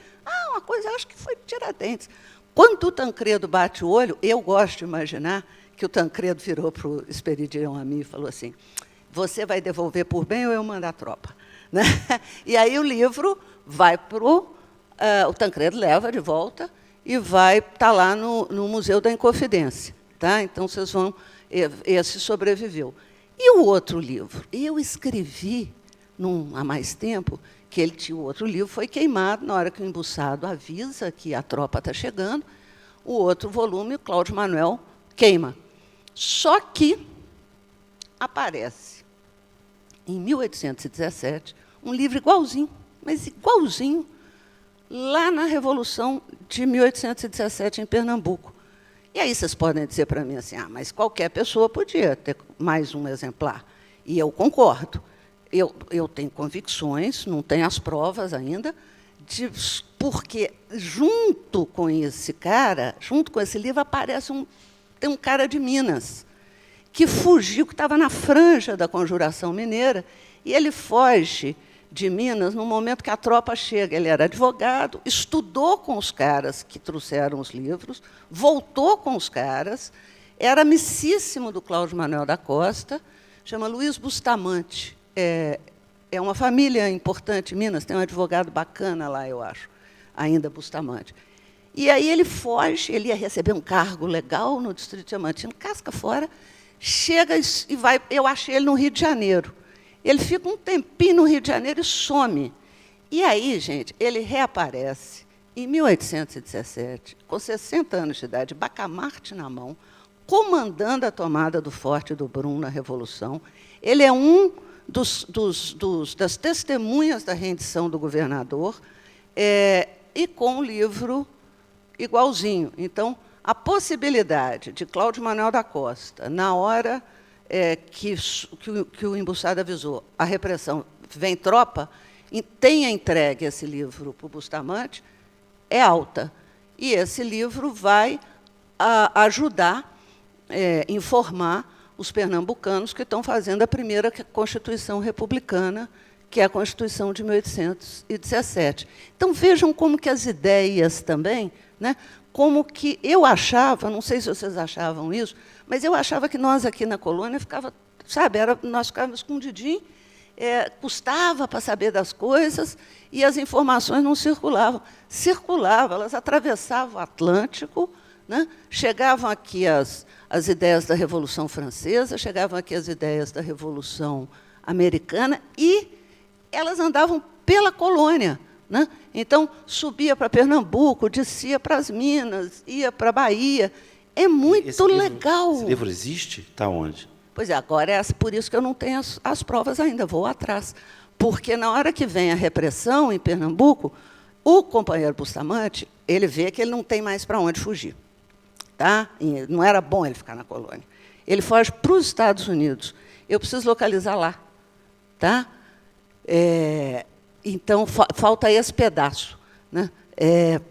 Uma coisa, acho que foi de Tiradentes. Quando o Tancredo bate o olho, eu gosto de imaginar que o Tancredo virou para o Esperidião Amin e falou assim, você vai devolver por bem ou eu mando a tropa? Né? E aí o livro vai para o Tancredo leva de volta e vai estar lá no Museu da Inconfidência. Tá? Então, vocês vão... Esse sobreviveu. E o outro livro? Eu escrevi, há mais tempo, que o outro livro foi queimado na hora que o embuçado avisa que a tropa está chegando. O outro volume, o Cláudio Manuel, queima. Só que aparece, em 1817, um livro igualzinho, mas igualzinho, lá na Revolução de 1817, em Pernambuco. E aí vocês podem dizer para mim assim, mas qualquer pessoa podia ter mais um exemplar. E eu concordo. Eu tenho convicções, não tenho as provas ainda, porque junto com esse cara, junto com esse livro, tem um cara de Minas, que fugiu, que estava na franja da Conjuração Mineira, e ele foge de Minas no momento que a tropa chega. Ele era advogado, estudou com os caras que trouxeram os livros, voltou com os caras, era amicíssimo do Cláudio Manuel da Costa, chama Luiz Bustamante. É uma família importante em Minas, tem um advogado bacana lá, eu acho, ainda Bustamante. E aí ele foge, ele ia receber um cargo legal no Distrito Diamantino, casca fora, chega e vai, eu achei ele no Rio de Janeiro. Ele fica um tempinho no Rio de Janeiro e some. E aí, gente, ele reaparece em 1817, com 60 anos de idade, bacamarte na mão, comandando a tomada do Forte do Brum na Revolução. Ele é um das testemunhas da rendição do governador, e com um livro igualzinho. Então, a possibilidade de Cláudio Manuel da Costa, na hora que o embuçado avisou, a repressão, vem tropa, tenha entregue esse livro para o Bustamante, é alta. E esse livro vai ajudar, informar os pernambucanos que estão fazendo a primeira Constituição republicana, que é a Constituição de 1817. Então, vejam como que as ideias também, né, como que eu achava, não sei se vocês achavam isso, mas eu achava que nós aqui na colônia nós ficávamos escondidinhos, custava para saber das coisas, e as informações não circulavam. Circulavam, elas atravessavam o Atlântico, né, chegavam aqui as ideias da Revolução Francesa, chegavam aqui as ideias da Revolução Americana, e elas andavam pela colônia. Né? Então, subia para Pernambuco, descia para as Minas, ia para a Bahia. É muito legal. Esse livro existe? Está onde? Pois é, agora é por isso que eu não tenho as provas ainda, vou atrás. Porque, na hora que vem a repressão em Pernambuco, o companheiro Bustamante, ele vê que ele não tem mais para onde fugir. Tá? E não era bom ele ficar na colônia. Ele foge para os Estados Unidos. Eu preciso localizar lá. Tá? Então, falta esse pedaço, né?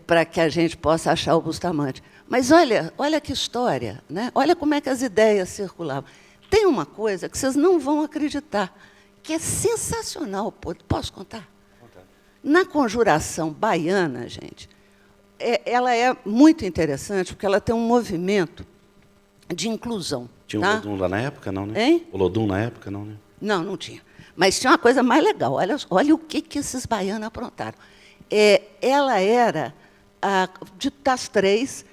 Para que a gente possa achar o Bustamante. Mas olha que história, né? Olha como é que as ideias circulavam. Tem uma coisa que vocês não vão acreditar, que é sensacional. Posso contar? Na Conjuração Baiana, gente, ela é muito interessante, porque ela tem um movimento de inclusão. Tinha tá? o Olodum lá na época, não, né? Hein? O Olodum na época, não, né? Não tinha. Mas tinha uma coisa mais legal. Olha o que esses baianos aprontaram. Ela era, das três,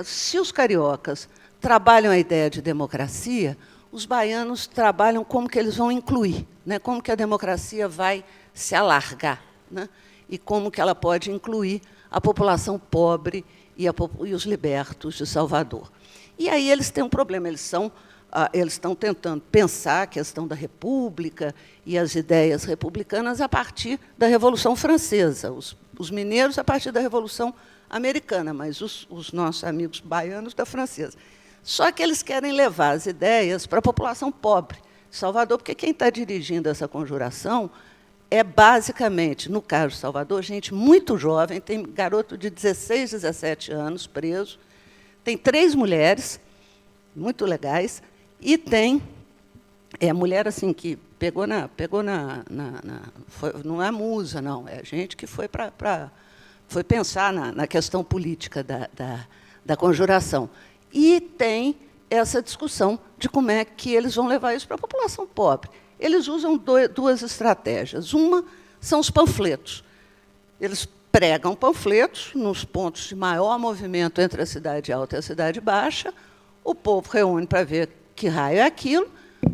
se os cariocas trabalham a ideia de democracia, os baianos trabalham como que eles vão incluir, né? Como que a democracia vai se alargar, né? E como que ela pode incluir a população pobre e os libertos de Salvador. E aí eles têm um problema, eles estão tentando pensar a questão da República e as ideias republicanas a partir da Revolução Francesa, os mineiros a partir da Revolução Americana, mas os nossos amigos baianos da Francesa. Só que eles querem levar as ideias para a população pobre de Salvador, porque quem está dirigindo essa conjuração é, basicamente, no caso de Salvador, gente muito jovem, tem garoto de 16, 17 anos preso, tem 3 mulheres muito legais, e tem mulher assim que não é musa, não, é gente que foi pensar na questão política da conjuração. E tem essa discussão de como é que eles vão levar isso para a população pobre. Eles usam 2 estratégias. Uma são os panfletos. Eles pregam panfletos nos pontos de maior movimento entre a cidade alta e a cidade baixa. O povo reúne para ver que raio é aquilo.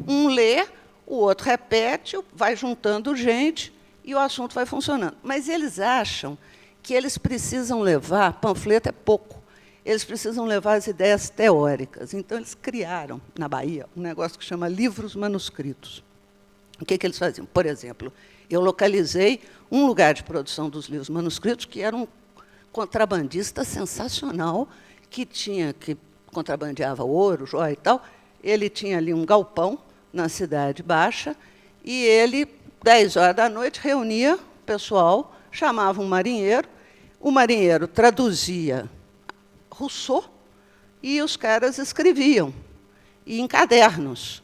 Um lê, o outro repete, vai juntando gente e o assunto vai funcionando. Mas eles acham que eles precisam levar, panfleto é pouco, eles precisam levar as ideias teóricas. Então, eles criaram, na Bahia, um negócio que chama livros manuscritos. O que eles faziam? Por exemplo, eu localizei um lugar de produção dos livros manuscritos que era um contrabandista sensacional que contrabandeava ouro, joia e tal. Ele tinha ali um galpão na Cidade Baixa e ele, 10 horas da noite, reunia o pessoal, chamava um marinheiro, o marinheiro traduzia Rousseau e os caras escreviam, e em cadernos.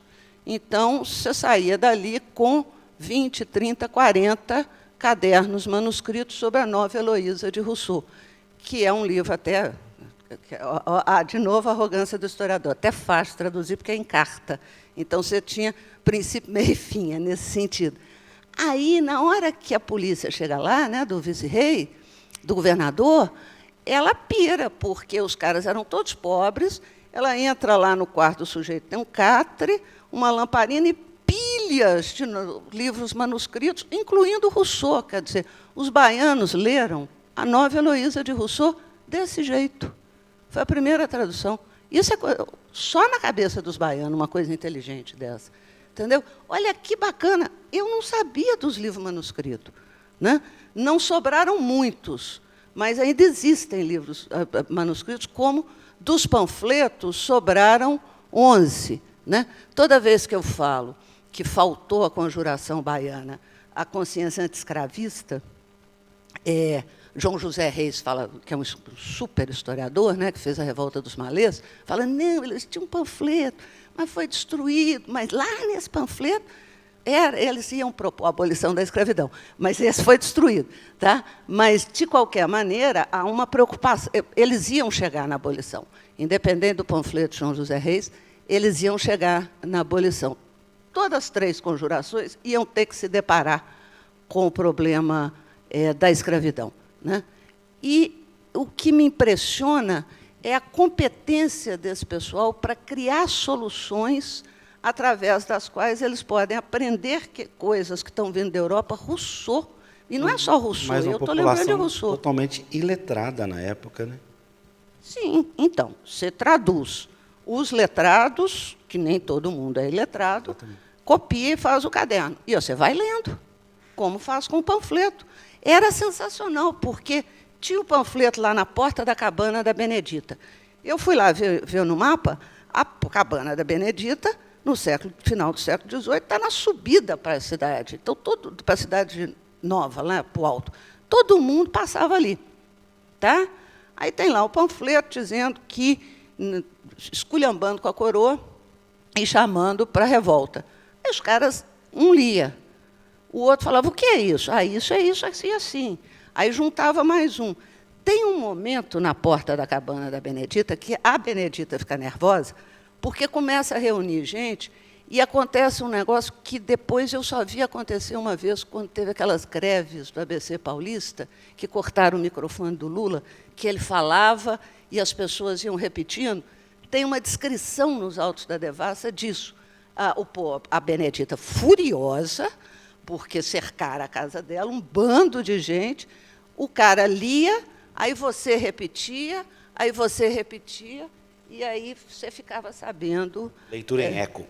Então, você saía dali com 20, 30, 40 cadernos manuscritos sobre a Nova Heloísa de Rousseau, que é um livro até... de novo, a arrogância do historiador. Até fácil traduzir, porque é em carta. Então, você tinha princípio, meio e fim, nesse sentido. Aí, na hora que a polícia chega lá, né, do vice-rei, do governador, ela pira, porque os caras eram todos pobres, ela entra lá no quarto do sujeito, tem um catre, uma lamparina e pilhas de livros manuscritos, incluindo Rousseau. Quer dizer, os baianos leram a Nova Heloísa de Rousseau desse jeito. Foi a primeira tradução. Isso é só na cabeça dos baianos, uma coisa inteligente dessa. Entendeu? Olha que bacana. Eu não sabia dos livros manuscritos, né? Não sobraram muitos, mas ainda existem livros manuscritos, como dos panfletos sobraram 11. Né? Toda vez que eu falo que faltou à conjuração baiana a consciência anti-escravista, João José Reis fala, que é um super historiador, né, que fez a Revolta dos Malês, fala, não, eles tinham um panfleto, mas foi destruído. Mas lá nesse panfleto, eles iam propor a abolição da escravidão, mas esse foi destruído. Tá? Mas, de qualquer maneira, há uma preocupação. Eles iam chegar na abolição. Independente do panfleto de João José Reis, eles iam chegar na abolição. Todas as 3 conjurações iam ter que se deparar com o problema da escravidão. Né? E o que me impressiona é a competência desse pessoal para criar soluções através das quais eles podem aprender coisas que estão vindo da Europa. Rousseau, e não é só Rousseau, mas eu estou lembrando de Rousseau. Totalmente iletrada na época, né? Sim, então, você traduz os letrados, que nem todo mundo é iletrado, copia e faz o caderno. E você vai lendo, como faz com o panfleto. Era sensacional, porque tinha o panfleto lá na porta da cabana da Benedita. Eu fui lá ver no mapa, A Cabana da Benedita, no final do século XVIII, está na subida para a cidade. Então, para a cidade nova, lá para o alto. Todo mundo passava ali. Tá? Aí tem lá o panfleto dizendo que, esculhambando com a coroa e chamando para a revolta. Aí os caras, um lia. O outro falava, o que é isso? Ah, isso é isso, assim, assim. Aí juntava mais um. Tem um momento na porta da Cabana da Benedita que a Benedita fica nervosa, porque começa a reunir gente e acontece um negócio que depois eu só vi acontecer uma vez, quando teve aquelas greves do ABC Paulista, que cortaram o microfone do Lula, que ele falava e as pessoas iam repetindo. Tem uma descrição nos autos da devassa disso. A Benedita furiosa, porque cercaram a casa dela, um bando de gente, o cara lia, aí você repetia, e aí você ficava sabendo. Leitura em eco.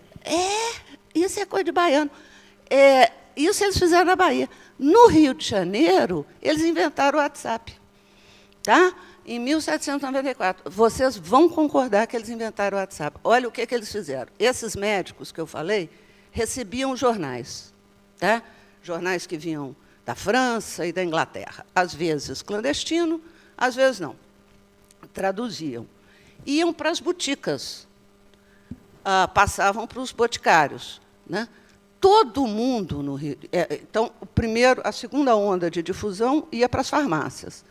Isso é coisa de baiano. Isso eles fizeram na Bahia. No Rio de Janeiro, eles inventaram o WhatsApp. Tá? Em 1794. Vocês vão concordar que eles inventaram o WhatsApp. Olha o que eles fizeram. Esses médicos que eu falei recebiam jornais. Tá? Jornais que vinham da França e da Inglaterra. Às vezes clandestino, às vezes não. Traduziam. Iam para as boticas. Passavam para os boticários. Né? Todo mundo no Rio. Então, a segunda onda de difusão ia para as farmácias.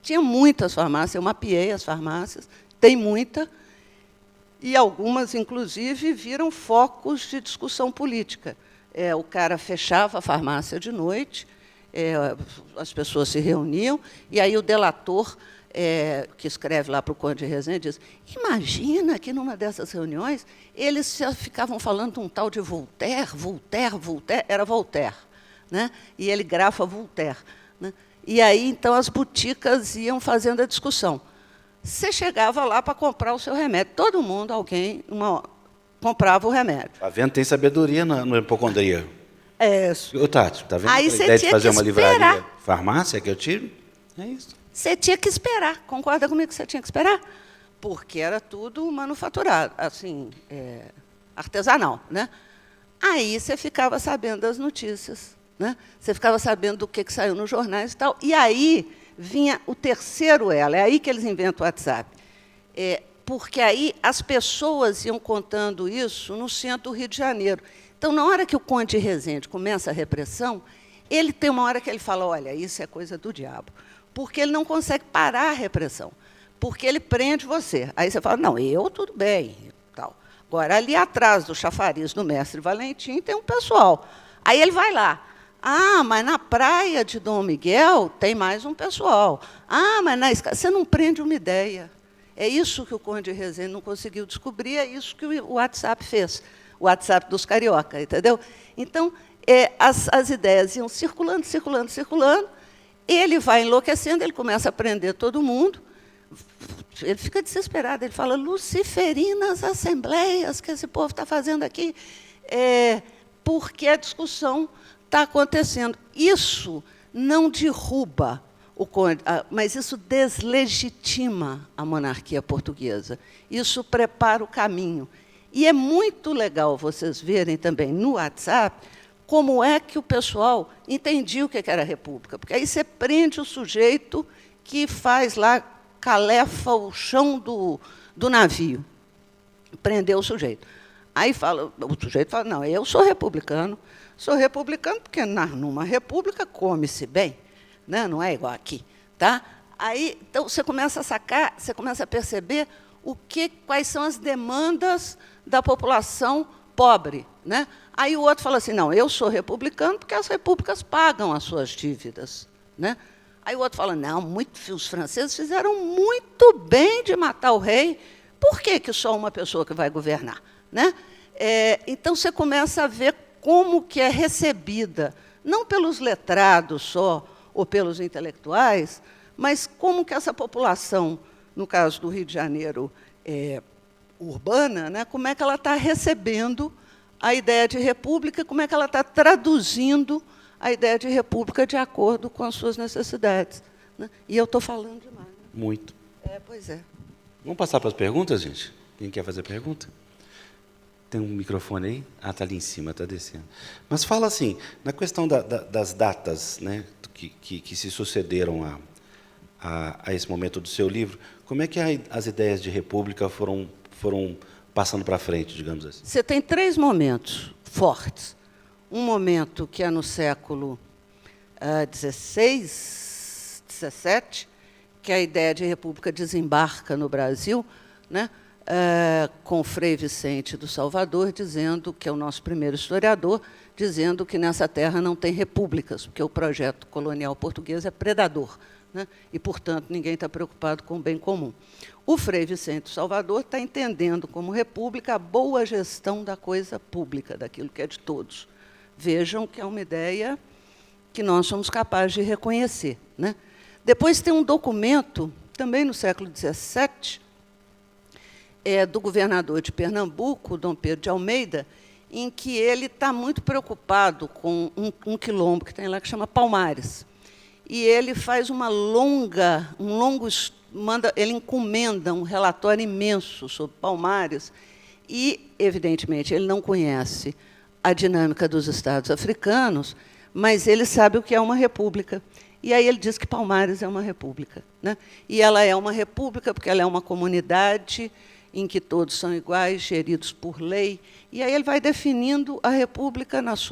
Tinha muitas farmácias, eu mapeei as farmácias, tem muita, e algumas, inclusive, viram focos de discussão política. O cara fechava a farmácia de noite, as pessoas se reuniam, e aí o delator, que escreve lá para o Conde de Rezende, diz, imagina que, numa dessas reuniões, eles ficavam falando de um tal de Voltaire, era Voltaire, né? E ele grafa Voltaire. Né? E aí, então, as boticas iam fazendo a discussão. Você chegava lá para comprar o seu remédio. Todo mundo, comprava o remédio. Está vendo? Tem sabedoria no hipocondria. Ô, Tati, está vendo aí a ideia de fazer uma livraria farmácia que eu tiro? É isso. Você tinha que esperar. Concorda comigo que você tinha que esperar? Porque era tudo manufaturado, assim, artesanal. Né? Aí você ficava sabendo das notícias. Né? Você ficava sabendo do que saiu nos jornais e tal. E aí vinha o terceiro elo, é aí que eles inventam o WhatsApp. Porque aí as pessoas iam contando isso no centro do Rio de Janeiro. Então, na hora que o Conde de Rezende começa a repressão, ele tem uma hora que ele fala, olha, isso é coisa do diabo. Porque ele não consegue parar a repressão. Porque ele prende você. Aí você fala, não, tudo bem. Tal. Agora, ali atrás do chafariz do Mestre Valentim, tem um pessoal. Aí ele vai lá. Mas na praia de Dom Miguel tem mais um pessoal. Mas você não prende uma ideia. É isso que o Conde de Rezende não conseguiu descobrir, é isso que o WhatsApp fez, o WhatsApp dos carioca, entendeu? Então, as ideias iam circulando, ele vai enlouquecendo, ele começa a prender todo mundo, ele fica desesperado, ele fala, luciferinas assembleias que esse povo está fazendo aqui, porque a discussão está acontecendo. Isso não derruba o Conde, mas isso deslegitima a monarquia portuguesa. Isso prepara o caminho. E é muito legal vocês verem também no WhatsApp como é que o pessoal entendia o que era a República. Porque aí você prende o sujeito que faz lá, calefa o chão do navio. Prendeu o sujeito. Aí o sujeito fala, não, eu sou republicano porque numa república come-se bem, né? Não é igual aqui. Tá? Aí, então, você começa a sacar, você começa a perceber quais são as demandas da população pobre. Né? Aí o outro fala assim, não, eu sou republicano porque as repúblicas pagam as suas dívidas. Né? Aí o outro fala, não, os franceses fizeram muito bem de matar o rei, por que só uma pessoa que vai governar? Né? Então, você começa a ver como que é recebida, não pelos letrados só, ou pelos intelectuais, mas como que essa população, no caso do Rio de Janeiro, urbana, né, como é que ela está recebendo a ideia de república, como é que ela está traduzindo a ideia de república de acordo com as suas necessidades. Né? E eu estou falando demais. Né? Muito. Pois é. Vamos passar para as perguntas, gente? Quem quer fazer pergunta? Tem um microfone aí? Ah, está ali em cima, está descendo. Mas fala assim, na questão das datas, né, que se sucederam a esse momento do seu livro, como é que as ideias de república foram passando para frente, digamos assim? Você tem 3 momentos fortes. Um momento que é no século XVI, XVII, que a ideia de república desembarca no Brasil, né, com Frei Vicente do Salvador, dizendo, que é o nosso primeiro historiador, dizendo que nessa terra não tem repúblicas, porque o projeto colonial português é predador, né, e, portanto, ninguém está preocupado com o bem comum. O Frei Vicente do Salvador está entendendo como república a boa gestão da coisa pública, daquilo que é de todos. Vejam que é uma ideia que nós somos capazes de reconhecer, né? Depois tem um documento, também no século XVII, do governador de Pernambuco, Dom Pedro de Almeida, em que ele está muito preocupado com um quilombo que tem lá que chama Palmares. E ele faz ele encomenda um relatório imenso sobre Palmares e, evidentemente, ele não conhece a dinâmica dos estados africanos, mas ele sabe o que é uma república. E aí ele diz que Palmares é uma república, né? E ela é uma república porque ela é uma comunidade em que todos são iguais, geridos por lei. E aí ele vai definindo a república nos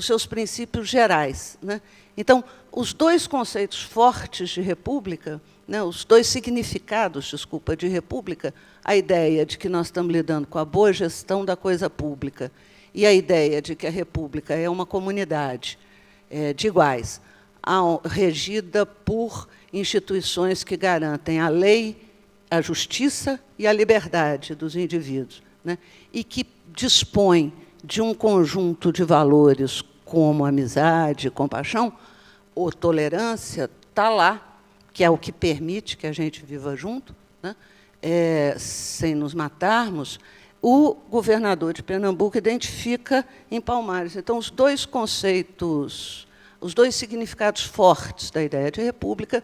seus princípios gerais, né? Então, os 2 conceitos fortes de república, né, os 2 significados, de república, a ideia de que nós estamos lidando com a boa gestão da coisa pública e a ideia de que a república é uma comunidade de iguais, regida por instituições que garantem a lei, a justiça e a liberdade dos indivíduos, né, e que dispõe de um conjunto de valores como amizade, compaixão ou tolerância, está lá, que é o que permite que a gente viva junto, né, sem nos matarmos. O governador de Pernambuco identifica em Palmares. Então, os 2 conceitos, os 2 significados fortes da ideia de república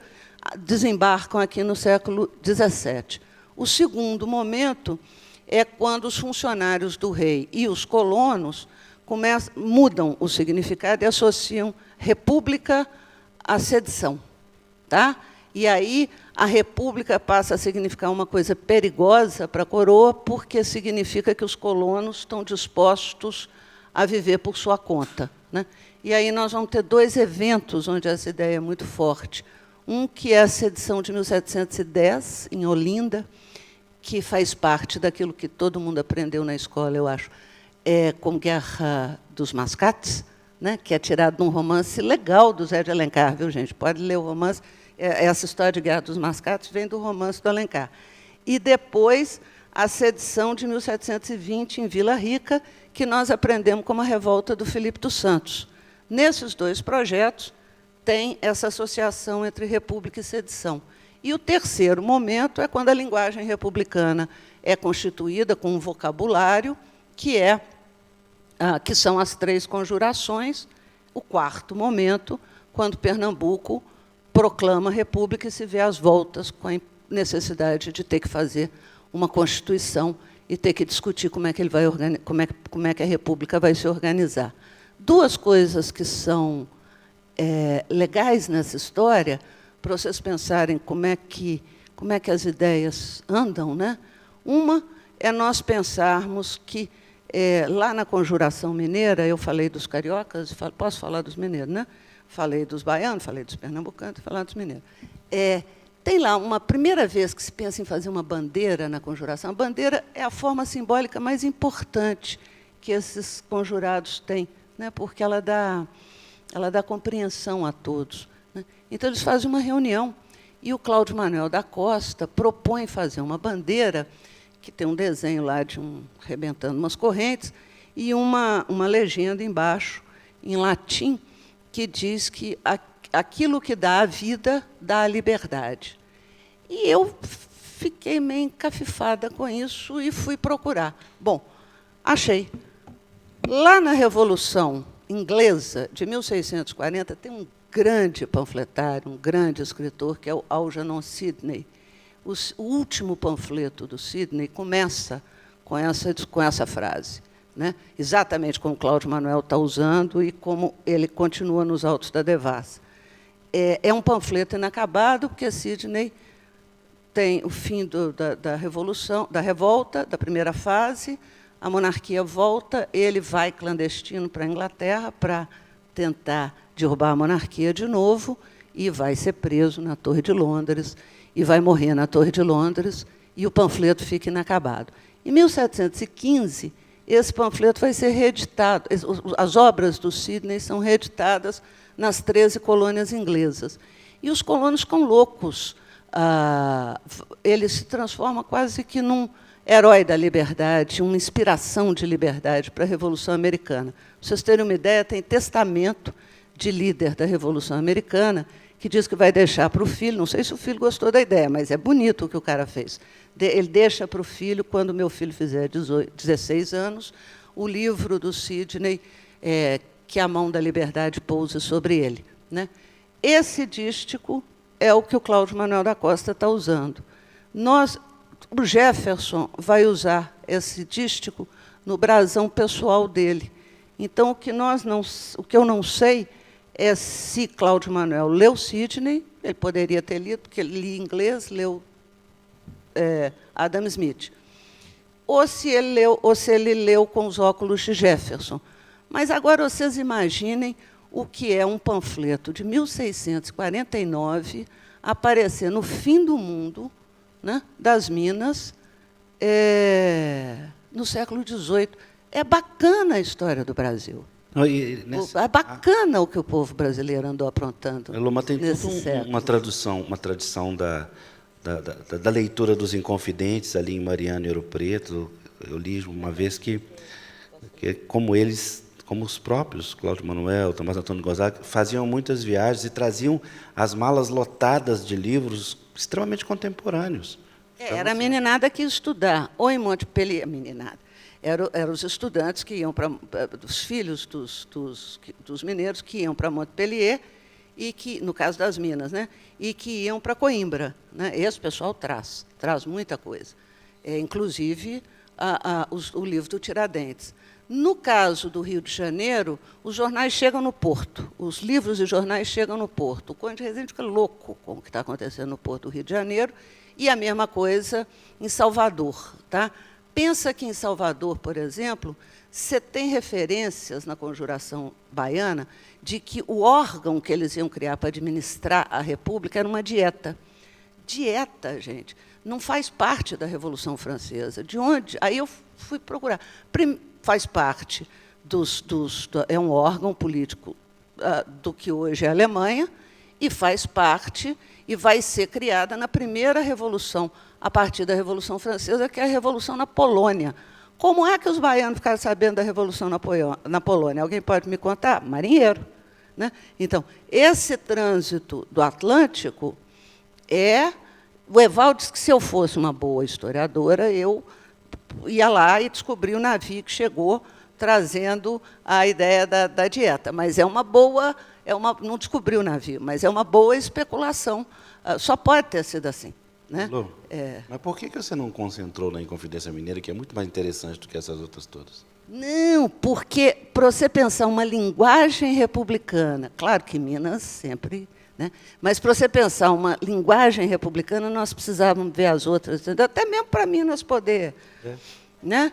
desembarcam aqui no século XVII. O segundo momento é quando os funcionários do rei e os colonos mudam o significado e associam república à sedição. Tá? E aí a república passa a significar uma coisa perigosa para a coroa, porque significa que os colonos estão dispostos a viver por sua conta, né? E aí nós vamos ter 2 eventos onde essa ideia é muito forte. Um que é a sedição de 1710, em Olinda, que faz parte daquilo que todo mundo aprendeu na escola, eu acho, como Guerra dos Mascates, né, que é tirado de um romance legal do Zé de Alencar, viu, gente? Pode ler o romance. Essa história de Guerra dos Mascates vem do romance do Alencar. E depois a sedição de 1720 em Vila Rica, que nós aprendemos como a revolta do Filipe dos Santos. Nesses 2 projetos tem essa associação entre república e sedição. E o terceiro momento é quando a linguagem republicana é constituída com um vocabulário que são as 3 conjurações. O quarto momento, quando Pernambuco proclama a república e se vê às voltas com a necessidade de ter que fazer uma Constituição e ter que discutir como é que a república vai se organizar. 2 coisas que são legais nessa história, para vocês pensarem como é que as ideias andam, né? Uma é nós pensarmos que, lá na Conjuração Mineira, eu falei dos cariocas, posso falar dos mineiros, né? Falei dos baianos, falei dos pernambucanos, falei dos mineiros. Tem lá uma primeira vez que se pensa em fazer uma bandeira na Conjuração. A bandeira é a forma simbólica mais importante que esses conjurados têm, né? Porque ela dá compreensão a todos, né? Então, eles fazem uma reunião e o Cláudio Manuel da Costa propõe fazer uma bandeira que tem um desenho lá de rebentando umas correntes e uma legenda embaixo, em latim, que diz que aquilo que dá a vida dá a liberdade. E eu fiquei meio encafifada com isso e fui procurar. Bom, achei. Lá na Revolução Inglesa, de 1640, tem um grande panfletário, um grande escritor, que é o Algernon Sidney. o último panfleto do Sidney começa com essa frase, né? Exatamente como Cláudio Manuel está usando e como ele continua nos Autos da Devassa. É um panfleto inacabado, porque Sidney tem o fim da Revolução, da revolta, da primeira fase, a monarquia volta, ele vai clandestino para a Inglaterra para tentar derrubar a monarquia de novo e vai ser preso na Torre de Londres e vai morrer na Torre de Londres e o panfleto fica inacabado. Em 1715, esse panfleto vai ser reeditado. As obras do Sidney são reeditadas nas 13 colônias inglesas. E os colonos ficam loucos. Ele se transforma quase que num herói da liberdade, uma inspiração de liberdade para a Revolução Americana. Para vocês terem uma ideia, tem testamento de líder da Revolução Americana que diz que vai deixar para o filho, não sei se o filho gostou da ideia, mas é bonito o que o cara fez. Ele deixa para o filho, quando meu filho fizer 16 anos, o livro do Sidney, Que a Mão da Liberdade Pouse sobre Ele, né? Esse dístico é o que o Cláudio Manuel da Costa está usando. O Jefferson vai usar esse dístico no brasão pessoal dele. Então, o que eu não sei é se Cláudio Manuel leu Sidney, ele poderia ter lido, porque ele lia inglês, leu Adam Smith, ou se ele leu com os óculos de Jefferson. Mas agora vocês imaginem o que é um panfleto de 1649 aparecer no fim do mundo, né, das Minas, no século XVIII. É bacana a história do Brasil. É bacana o que o povo brasileiro andou aprontando. Loma, tem nesse século. Uma tradição da leitura dos Inconfidentes ali em Mariana e Ouro Preto. Eu li uma vez que como os próprios Cláudio Manuel, Tomás Antônio Gonzaga, faziam muitas viagens e traziam as malas lotadas de livros extremamente contemporâneos. Era a meninada que ia estudar, ou em Montpellier, meninada. Eram os estudantes que iam para os filhos dos mineiros que iam para Montpellier e que, no caso das Minas, né, e que iam para Coimbra, né? Esse pessoal traz muita coisa, inclusive o livro do Tiradentes. No caso do Rio de Janeiro, os jornais chegam no Porto, os livros e jornais chegam no Porto. O Conde de Resende fica louco com o que está acontecendo no Porto do Rio de Janeiro, e a mesma coisa em Salvador, tá? Pensa que em Salvador, por exemplo, você tem referências na Conjuração Baiana de que o órgão que eles iam criar para administrar a República era uma dieta. Dieta, gente, não faz parte da Revolução Francesa. De onde? Aí eu fui procurar. Faz parte é um órgão político do que hoje é a Alemanha, e faz parte, e vai ser criada na primeira revolução, a partir da Revolução Francesa, que é a Revolução na Polônia. Como é que os baianos ficaram sabendo da Revolução na Polônia? Alguém pode me contar? Marinheiro, né? Então, esse trânsito do Atlântico o Evaldo disse que, se eu fosse uma boa historiadora, eu ia lá e descobri o navio que chegou trazendo a ideia da dieta. Mas não descobri o navio, mas é uma boa especulação. Só pode ter sido assim, né? Lô, mas por que você não concentrou na Inconfidência Mineira, que é muito mais interessante do que essas outras todas? Não, porque, para você pensar uma linguagem republicana, claro que Minas sempre, né? Mas, para você pensar uma linguagem republicana, nós precisávamos ver as outras, até mesmo para Minas poder. Né?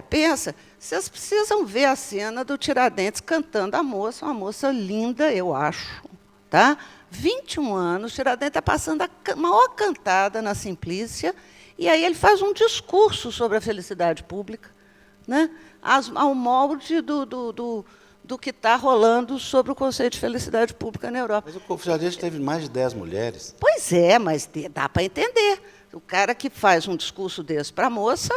Pensa, vocês precisam ver a cena do Tiradentes cantando a moça, uma moça linda, eu acho. Tá? 21 anos, Tiradentes está passando a maior cantada na Simplícia, e aí ele faz um discurso sobre a felicidade pública, né? Ao molde do que está rolando sobre o conceito de felicidade pública na Europa. Mas o Tiradentes teve mais de 10 mulheres. Pois é, mas dá para entender. O cara que faz um discurso desse para a moça,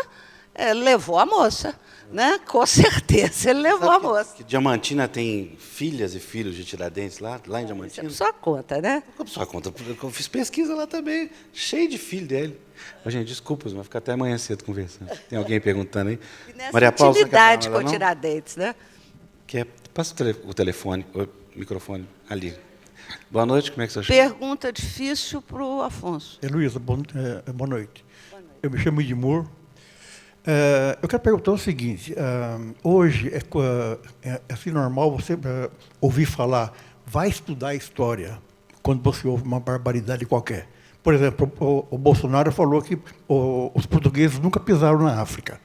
levou a moça. Né? Com certeza ele levou a moça. Que Diamantina tem filhas e filhos de Tiradentes lá em Diamantina? Isso é só conta, né? Só conta. Eu fiz pesquisa lá também, cheio de filho dele. Mas, gente, desculpa, mas vai ficar até amanhã cedo conversando. Tem alguém perguntando aí? E nessa Maria Paula, intimidade com Tiradentes, né? Passa o telefone, o microfone ali. Boa noite, como é que você chama? Pergunta difícil para o Afonso. Heloísa, boa noite. Eu me chamo Edmur. Eu quero perguntar o seguinte, hoje é assim normal você ouvir falar, vai estudar história, quando você ouve uma barbaridade qualquer. Por exemplo, o Bolsonaro falou que os portugueses nunca pisaram na África.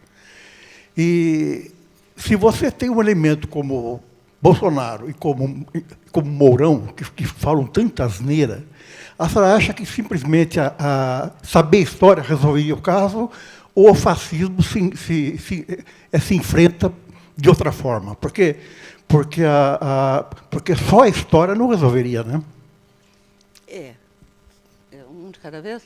E se você tem um elemento como Bolsonaro e como Mourão, que falam tanta asneira, a senhora acha que simplesmente saber história resolveria o caso, ou o fascismo se enfrenta de outra forma? Porque só a história não resolveria, né? Um de cada vez?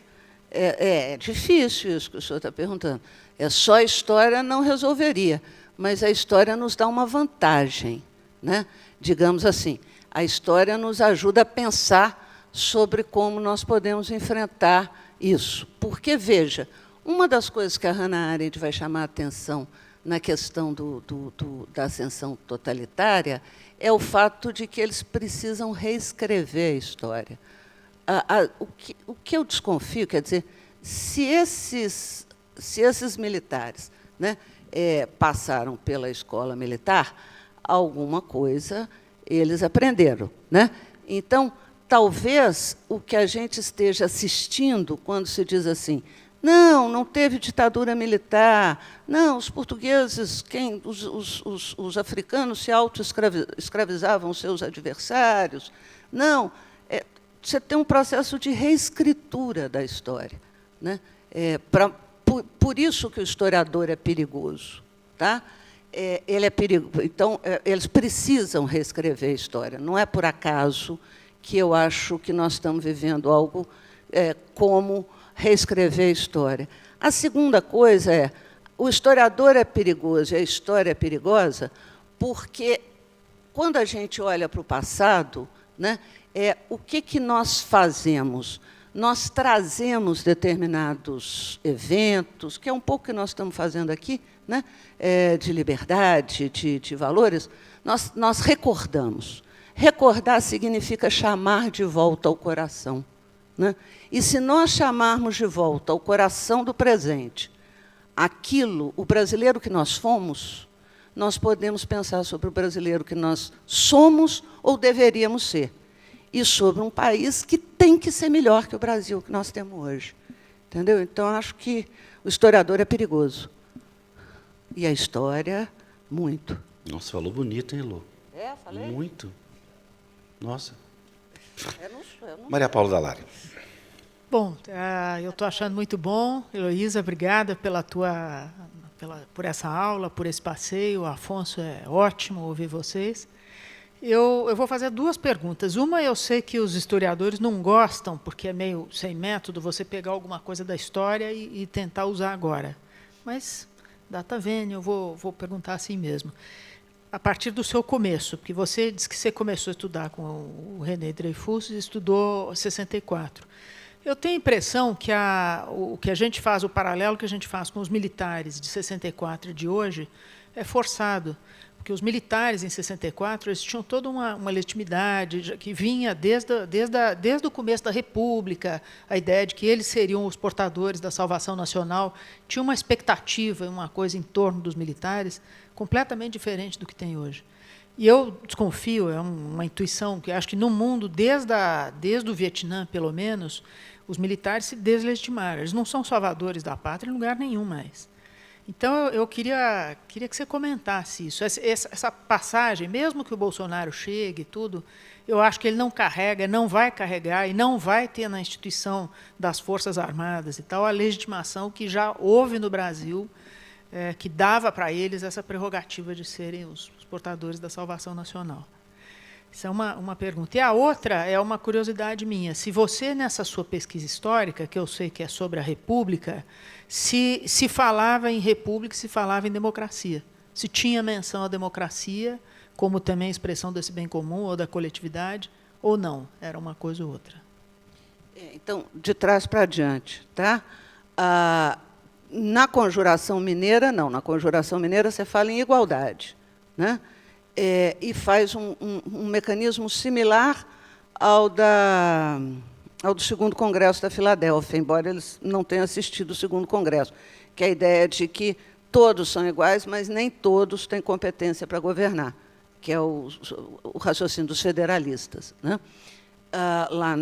É difícil isso que o senhor está perguntando. Só a história não resolveria, mas a história nos dá uma vantagem, né? Digamos assim, a história nos ajuda a pensar sobre como nós podemos enfrentar isso. Porque, veja, uma das coisas que a Hannah Arendt vai chamar a atenção na questão da ascensão totalitária é o fato de que eles precisam reescrever a história. O que eu desconfio, quer dizer, se esses militares, né, passaram pela escola militar, alguma coisa eles aprenderam, né? Então, talvez o que a gente esteja assistindo quando se diz assim, não teve ditadura militar, não, os portugueses, os africanos se auto-escravizavam seus adversários, não, você tem um processo de reescritura da história, né? Por isso que o historiador é perigoso, tá? Ele é perigoso. Então, eles precisam reescrever a história. Não é por acaso que eu acho que nós estamos vivendo algo como reescrever a história. A segunda coisa o historiador é perigoso e a história é perigosa porque, quando a gente olha para o passado, né, o que nós fazemos? Nós trazemos determinados eventos, que é um pouco o que nós estamos fazendo aqui, né, de liberdade, de valores, nós recordamos. Recordar significa chamar de volta ao coração, né? E se nós chamarmos de volta ao coração do presente o brasileiro que nós fomos, nós podemos pensar sobre o brasileiro que nós somos ou deveríamos ser, e sobre um país que tem que ser melhor que o Brasil que nós temos hoje. Entendeu? Então, acho que o historiador é perigoso. E a história, muito. Nossa, falou bonito, hein, Elô? Falei? Muito. Nossa. Eu não... Maria Paula Dallari. Bom, eu estou achando muito bom. Heloísa, obrigada por essa aula, por esse passeio. Afonso, é ótimo ouvir vocês. Eu vou fazer duas perguntas. Uma, eu sei que os historiadores não gostam, porque é meio sem método, você pegar alguma coisa da história e tentar usar agora. Mas, data vênia, eu vou perguntar assim mesmo. A partir do seu começo, porque você disse que você começou a estudar com o René Dreyfus e estudou 64. Eu tenho a impressão que o que a gente faz, o paralelo que a gente faz com os militares de 64 e de hoje, é forçado. Porque os militares, em 64, eles tinham toda uma legitimidade que vinha desde o começo da República, a ideia de que eles seriam os portadores da salvação nacional. Tinha uma expectativa, uma coisa em torno dos militares, completamente diferente do que tem hoje. E eu desconfio, é uma intuição, que acho que no mundo, desde o Vietnã, pelo menos, os militares se deslegitimaram. Eles não são salvadores da pátria em lugar nenhum mais. Então, eu queria que você comentasse isso. Essa passagem, mesmo que o Bolsonaro chegue e tudo, eu acho que ele não carrega, não vai carregar e não vai ter na instituição das Forças Armadas e tal a legitimação que já houve no Brasil, que dava para eles essa prerrogativa de serem os portadores da salvação nacional. Isso é uma pergunta. E a outra é uma curiosidade minha. Se você, nessa sua pesquisa histórica, que eu sei que é sobre a República, se falava em república, se falava em democracia. Se tinha menção à democracia, como também expressão desse bem comum ou da coletividade, ou não, era uma coisa ou outra. Então, de trás para adiante, tá? Na Conjuração Mineira, não. Na Conjuração Mineira, você fala em igualdade, né? E faz um mecanismo similar ao do segundo Congresso da Filadélfia, embora eles não tenham assistido o segundo Congresso, que é a ideia de que todos são iguais, mas nem todos têm competência para governar, que é o raciocínio dos federalistas, né? Lá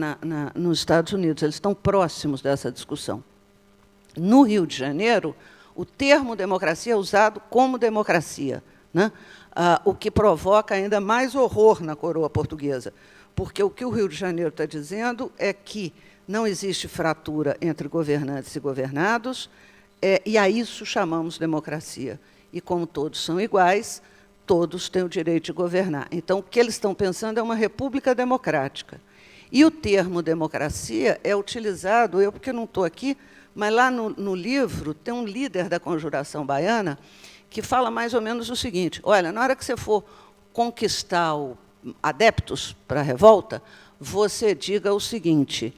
nos Estados Unidos. Eles estão próximos dessa discussão. No Rio de Janeiro, o termo democracia é usado como democracia, né? O que provoca ainda mais horror na coroa portuguesa, porque o que o Rio de Janeiro está dizendo é que não existe fratura entre governantes e governados, e a isso chamamos democracia. E, como todos são iguais, todos têm o direito de governar. Então, o que eles estão pensando é uma república democrática. E o termo democracia é utilizado, eu porque não estou aqui, mas lá no livro tem um líder da Conjuração Baiana que fala mais ou menos o seguinte: olha, na hora que você for conquistar adeptos para a revolta, você diga o seguinte,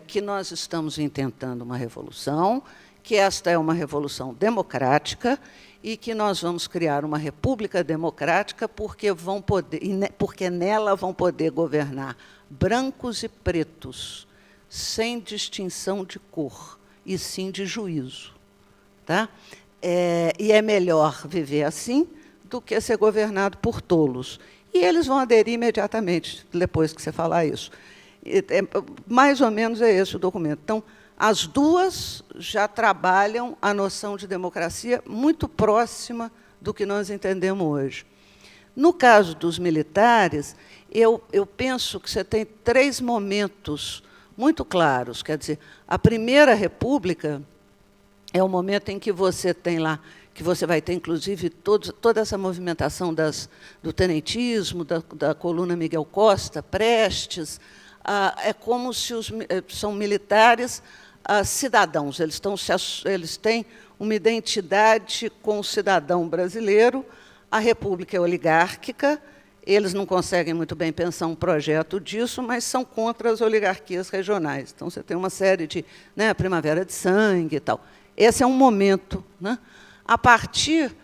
que nós estamos intentando uma revolução, que esta é uma revolução democrática e que nós vamos criar uma república democrática porque nela vão poder governar brancos e pretos, sem distinção de cor, e sim de juízo. Tá? E é melhor viver assim do que ser governado por tolos. E eles vão aderir imediatamente, depois que você falar isso. Mais ou menos é esse o documento. Então, as duas já trabalham a noção de democracia muito próxima do que nós entendemos hoje. No caso dos militares, eu penso que você tem 3 momentos muito claros. Quer dizer, a Primeira República é o momento em que você tem lá, que você vai ter, inclusive, toda essa movimentação do tenentismo, da coluna Miguel Costa, Prestes. É como se são militares cidadãos. Eles têm uma identidade com o cidadão brasileiro. A República é oligárquica. Eles não conseguem muito bem pensar um projeto disso, mas são contra as oligarquias regionais. Então, você tem uma série de a Primavera de Sangue e tal. Esse é um momento. Né? A partir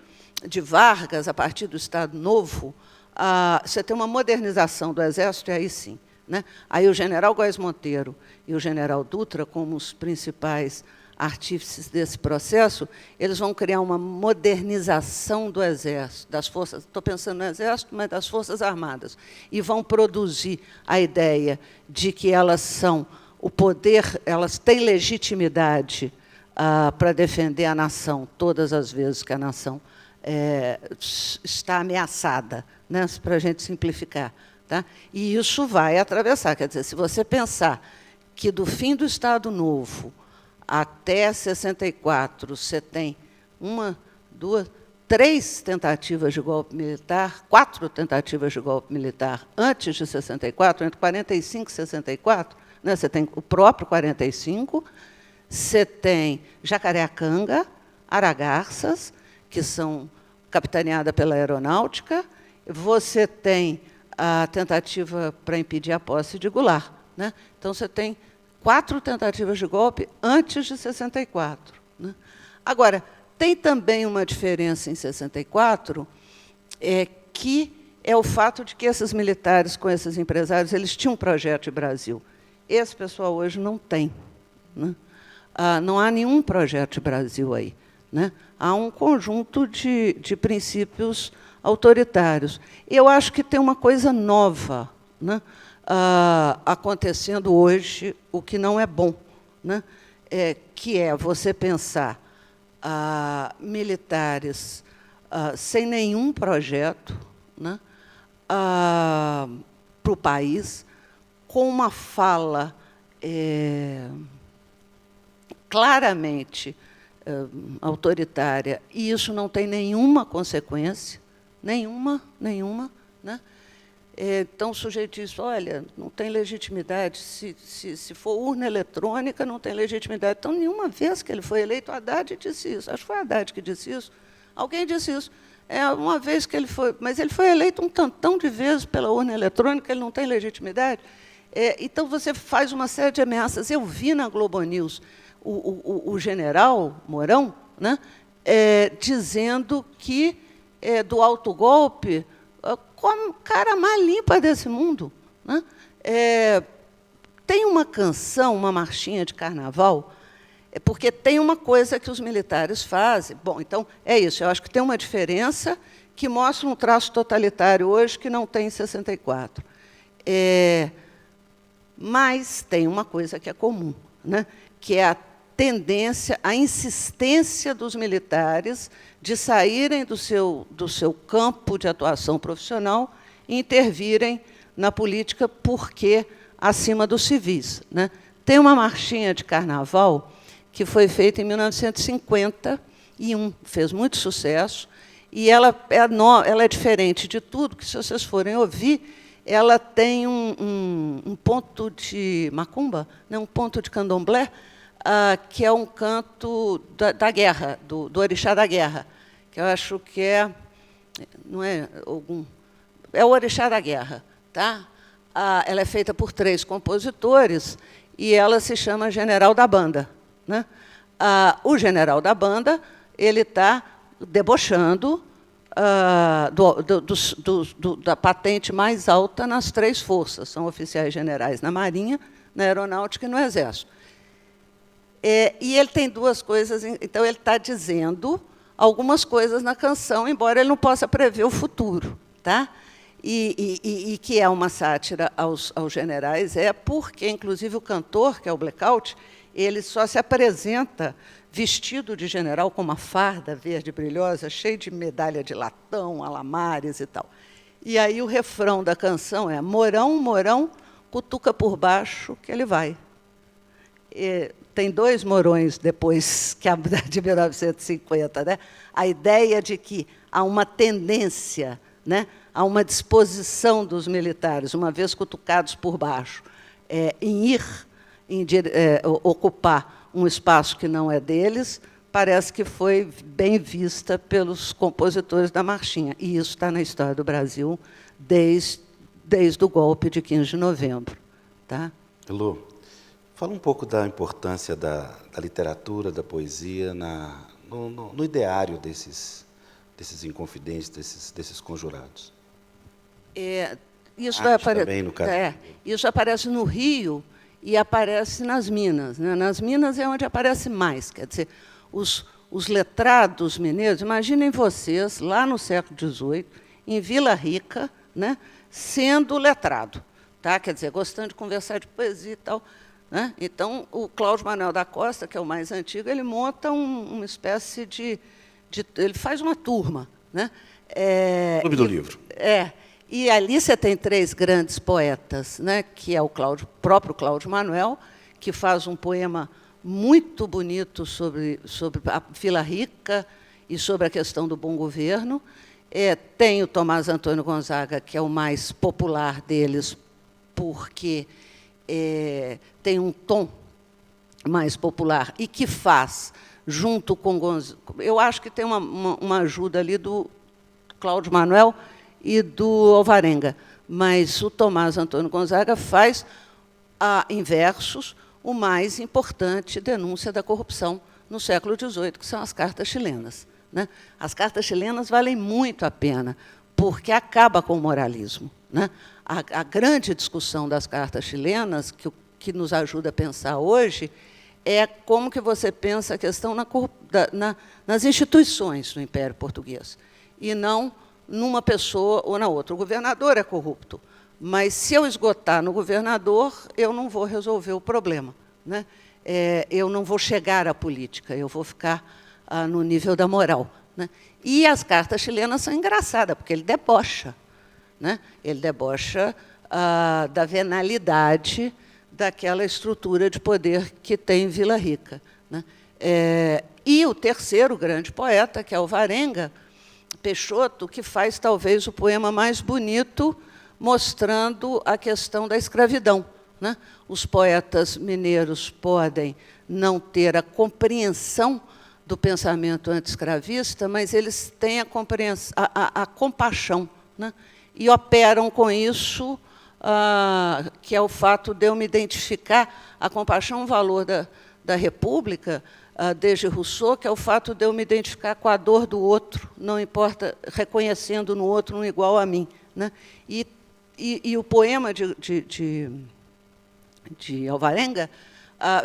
de Vargas, a partir do Estado Novo, você tem uma modernização do Exército, e aí sim. Né? Aí o general Góes Monteiro e o general Dutra, como os principais artífices desse processo, eles vão criar uma modernização do Exército, das forças, estou pensando no Exército, mas das Forças Armadas, e vão produzir a ideia de que elas são o poder, elas têm legitimidade para defender a nação todas as vezes que a nação está ameaçada, né? Para a gente simplificar. Tá? E isso vai atravessar. Quer dizer, se você pensar que do fim do Estado Novo até 64 você tem 1, 2, 3 tentativas de golpe militar, 4 tentativas de golpe militar antes de 64, entre 45 e 64, né? Você tem o próprio 45, você tem Jacareacanga, Aragarças, que são capitaneadas pela aeronáutica, você tem a tentativa para impedir a posse de Goulart. Né? Então, você tem 4 tentativas de golpe antes de 64. Né? Agora, tem também uma diferença em 64, que é o fato de que esses militares com esses empresários eles tinham um projeto de Brasil. Esse pessoal hoje não tem. Né? Não há nenhum projeto de Brasil aí. Né? Há um conjunto de princípios autoritários. Eu acho que tem uma coisa nova, né, acontecendo hoje, o que não é bom, né, que é você pensar militares sem nenhum projeto, né, para o país, com uma fala claramente autoritária, e isso não tem nenhuma consequência, nenhuma. Né? Então, o sujeito diz, olha, não tem legitimidade, se for urna eletrônica, não tem legitimidade. Então, nenhuma vez que ele foi eleito, Haddad disse isso. Acho que foi Haddad que disse isso. Alguém disse isso. Uma vez que ele foi... Mas ele foi eleito um tantão de vezes pela urna eletrônica, ele não tem legitimidade. Então, você faz uma série de ameaças. Eu vi na Globo News o general Mourão, né, dizendo que do autogolpe, como o cara mais limpa desse mundo. Né? Tem uma canção, uma marchinha de carnaval, porque tem uma coisa que os militares fazem. Bom, então, é isso. Eu acho que tem uma diferença que mostra um traço totalitário hoje que não tem em 64. Mas tem uma coisa que é comum, né? Que é a tendência, a insistência dos militares de saírem do seu campo de atuação profissional e intervirem na política porque acima dos civis, né? Tem uma marchinha de carnaval que foi feita em 1951, fez muito sucesso, e ela é diferente de tudo, que, se vocês forem ouvir, ela tem um ponto de macumba, né, um ponto de candomblé, que é um canto da guerra, do orixá da guerra, que eu acho que não é é o orixá da guerra, tá? Ela é feita por 3 compositores e ela se chama General da Banda, né? O general da banda ele está debochando da patente mais alta nas 3 forças, são oficiais generais na Marinha, na Aeronáutica e no Exército. E ele tem 2 coisas, então ele está dizendo algumas coisas na canção, embora ele não possa prever o futuro, tá? E que é uma sátira aos generais, porque, inclusive, o cantor, que é o Blackout, ele só se apresenta vestido de general com uma farda verde brilhosa, cheio de medalha de latão, alamares e tal. E aí o refrão da canção é Mourão, Mourão, cutuca por baixo que ele vai. Tem 2 Mourões depois que a de 1950, né? A ideia de que há uma tendência, né, há uma disposição dos militares, uma vez cutucados por baixo, em ocupar um espaço que não é deles, parece que foi bem vista pelos compositores da marchinha. E isso está na história do Brasil desde o golpe de 15 de novembro. Tá? Elô, fala um pouco da importância da literatura, da poesia no ideário desses inconfidentes, desses conjurados. Isso vai aparecer. No caso. Isso aparece no Rio e aparece nas Minas, né? Nas Minas é onde aparece mais. Quer dizer, os letrados mineiros, imaginem vocês, lá no século XVIII, em Vila Rica, né, sendo letrado, tá? Quer dizer, gostando de conversar de poesia e tal. Né? Então, o Cláudio Manuel da Costa, que é o mais antigo, ele monta uma espécie de ele faz uma turma. Né? Clube do Livro. E ali você tem 3 grandes poetas, né, que é o próprio Cláudio Manuel, que faz um poema muito bonito sobre a Vila Rica e sobre a questão do bom governo. Tem o Tomás Antônio Gonzaga, que é o mais popular deles, porque tem um tom mais popular e que faz, junto com Gonzaga... Eu acho que tem uma ajuda ali do Cláudio Manuel e do Alvarenga, mas o Tomás Antônio Gonzaga faz, em versos, o mais importante denúncia da corrupção no século XVIII, que são as cartas chilenas. Né? As cartas chilenas valem muito a pena, porque acaba com o moralismo. Né? A grande discussão das cartas chilenas, que nos ajuda a pensar hoje, é como que você pensa a questão nas instituições do Império Português, e não numa pessoa ou na outra. O governador é corrupto, mas, se eu esgotar no governador, eu não vou resolver o problema. Né? Eu não vou chegar à política, eu vou ficar no nível da moral. Né? E as cartas chilenas são engraçadas, porque ele debocha. Né? Ele debocha da venalidade daquela estrutura de poder que tem em Vila Rica. Né? E o terceiro grande poeta, que é o Alvarenga, Peixoto, que faz talvez o poema mais bonito, mostrando a questão da escravidão. Né? Os poetas mineiros podem não ter a compreensão do pensamento anti-escravista, mas eles têm a compaixão, né? E operam com isso, que é o fato de eu me identificar. A compaixão é um valor da República, desde Rousseau, que é o fato de eu me identificar com a dor do outro, não importa, reconhecendo no outro um igual a mim. Né? E e o poema de Alvarenga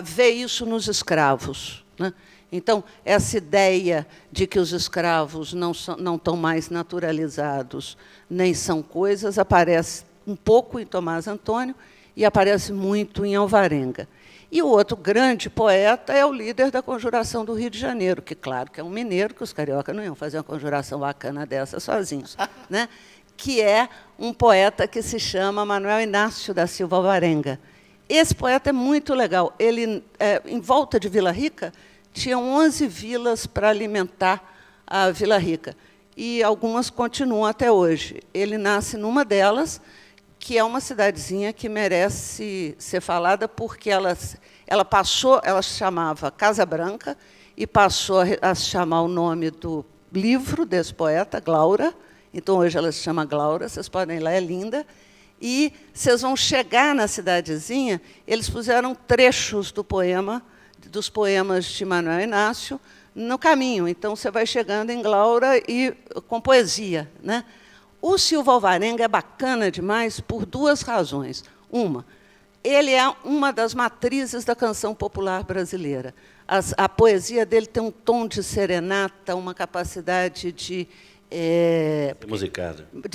vê isso nos escravos, né? Então, essa ideia de que os escravos não estão mais naturalizados, nem são coisas, aparece um pouco em Tomás Antônio e aparece muito em Alvarenga. E o outro grande poeta é o líder da Conjuração do Rio de Janeiro, que, claro, que é um mineiro, que os cariocas não iam fazer uma conjuração bacana dessa sozinhos, né? Que é um poeta que se chama Manuel Inácio da Silva Alvarenga. Esse poeta é muito legal. Ele, em volta de Vila Rica, tinham 11 vilas para alimentar a Vila Rica, e algumas continuam até hoje. Ele nasce numa delas, que é uma cidadezinha que merece ser falada, porque ela se chamava Casa Branca, e passou a se chamar o nome do livro desse poeta, Glaura. Então, hoje ela se chama Glaura, vocês podem ir lá, é linda. E vocês vão chegar na cidadezinha, eles puseram trechos dos poemas de Manuel Inácio no caminho. Então, você vai chegando em Glaura e com poesia, né? O Silva Alvarenga é bacana demais por duas razões. Uma, ele é uma das matrizes da canção popular brasileira. A poesia dele tem um tom de serenata, uma capacidade de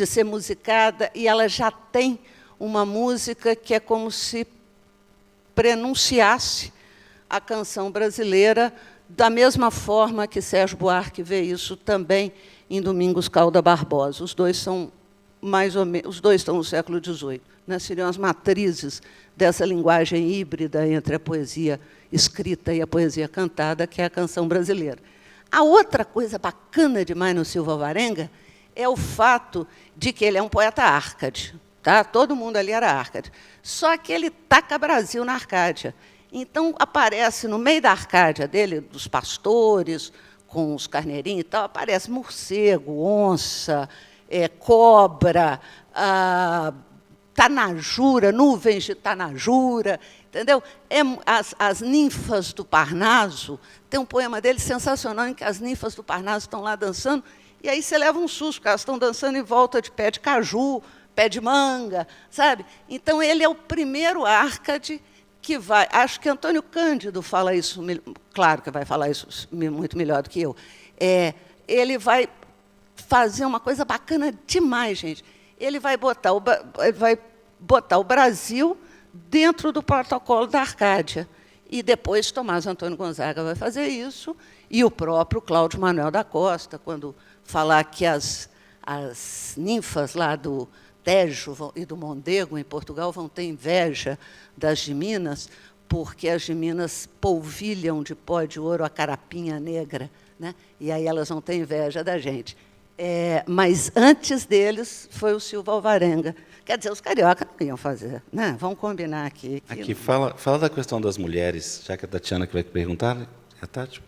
ser musicada, e ela já tem uma música que é como se prenunciasse a canção brasileira, da mesma forma que Sérgio Buarque vê isso também em Domingos Calda Barbosa. Os dois são mais ou menos, os dois estão no século XVIII, né? Seriam as matrizes dessa linguagem híbrida entre a poesia escrita e a poesia cantada, que é a canção brasileira. A outra coisa bacana demais no Silva Alvarenga é o fato de que ele é um poeta Árcade, tá? Todo mundo ali era Árcade. Só que ele taca Brasil na Arcádia. Então, aparece no meio da Arcádia dele, dos pastores, com os carneirinhos e tal, aparece morcego, onça, cobra, tanajura, nuvens de tanajura, entendeu? As ninfas do Parnaso, tem um poema dele sensacional em que as ninfas do Parnaso estão lá dançando, e aí você leva um susto, porque elas estão dançando em volta de pé de caju, pé de manga, sabe? Então, ele é o primeiro Árcade que vai... Acho que Antônio Cândido fala isso, claro que vai falar isso muito melhor do que eu. Ele vai fazer uma coisa bacana demais, gente. Ele vai botar o Brasil dentro do protocolo da Arcádia. E depois Tomás Antônio Gonzaga vai fazer isso, e o próprio Cláudio Manuel da Costa, quando falar que as ninfas lá do Tejo e do Mondego, em Portugal, vão ter inveja das de Minas, porque as de Minas polvilham de pó de ouro a carapinha negra, né? E aí elas vão ter inveja da gente. Mas antes deles foi o Silva Alvarenga. Quer dizer, os cariocas não iam fazer, né? Vamos combinar aqui. Aqui, fala da questão das mulheres, já que a Tatiana que vai perguntar, né? A Tati?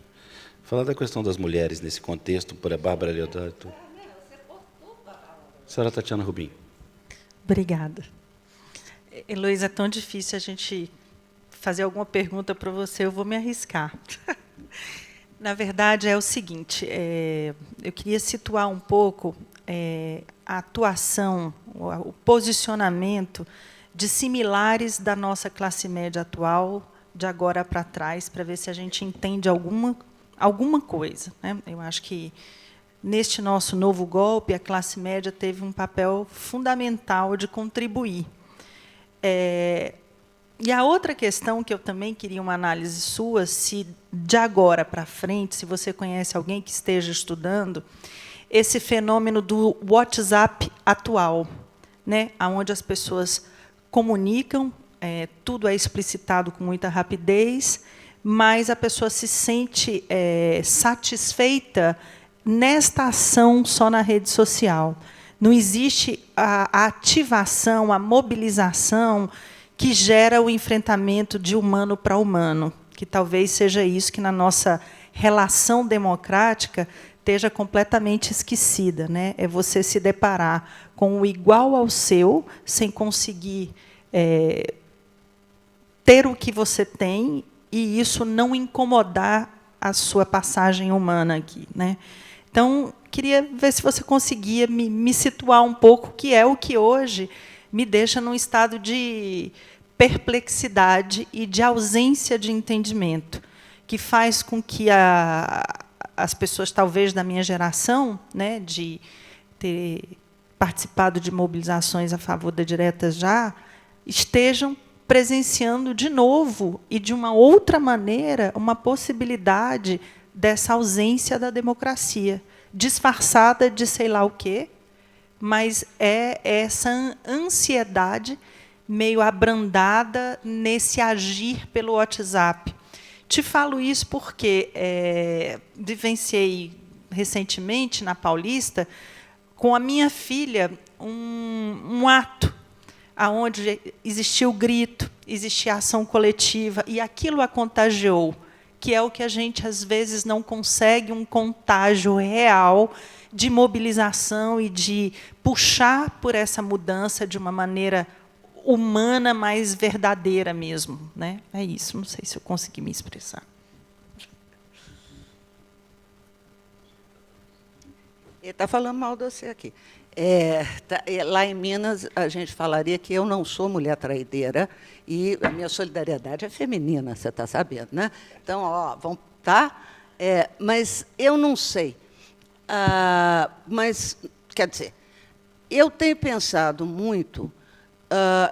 Fala da questão das mulheres nesse contexto, por a Bárbara Leodato. Senhora Tatiana Rubim. Obrigada. Heloísa, é tão difícil a gente fazer alguma pergunta para você, eu vou me arriscar. Na verdade, é o seguinte, eu queria situar um pouco a atuação, o posicionamento de similares da nossa classe média atual, de agora para trás, para ver se a gente entende alguma coisa, né? Eu acho que, neste nosso novo golpe, a classe média teve um papel fundamental de contribuir. E a outra questão que eu também queria uma análise sua, se de agora para frente, se você conhece alguém que esteja estudando, esse fenômeno do WhatsApp atual, né, onde as pessoas comunicam, tudo é explicitado com muita rapidez, mas a pessoa se sente satisfeita nesta ação só na rede social. Não existe a ativação, a mobilização que gera o enfrentamento de humano para humano, que talvez seja isso que, na nossa relação democrática, esteja completamente esquecida, né? É você se deparar com o igual ao seu, sem conseguir ter o que você tem, e isso não incomodar a sua passagem humana aqui, né? Então, queria ver se você conseguia me situar um pouco, que é o que hoje me deixa num estado de perplexidade e de ausência de entendimento, que faz com que as pessoas, talvez da minha geração, né, de ter participado de mobilizações a favor da direta já, estejam presenciando de novo e de uma outra maneira uma possibilidade dessa ausência da democracia, disfarçada de sei lá o quê, mas é essa ansiedade meio abrandada nesse agir pelo WhatsApp. Te falo isso porque vivenciei recentemente, na Paulista, com a minha filha, um ato onde existia o grito, existia a ação coletiva, e aquilo a contagiou, que é o que a gente, às vezes, não consegue, um contágio real de mobilização e de puxar por essa mudança de uma maneira humana, mais verdadeira mesmo, né? É isso, não sei se eu consegui me expressar. Ele está falando mal de você aqui. Lá em Minas, a gente falaria que eu não sou mulher traideira e a minha solidariedade é feminina, você está sabendo, né? Então, vamos, tá? Mas eu não sei. Mas, quer dizer, eu tenho pensado muito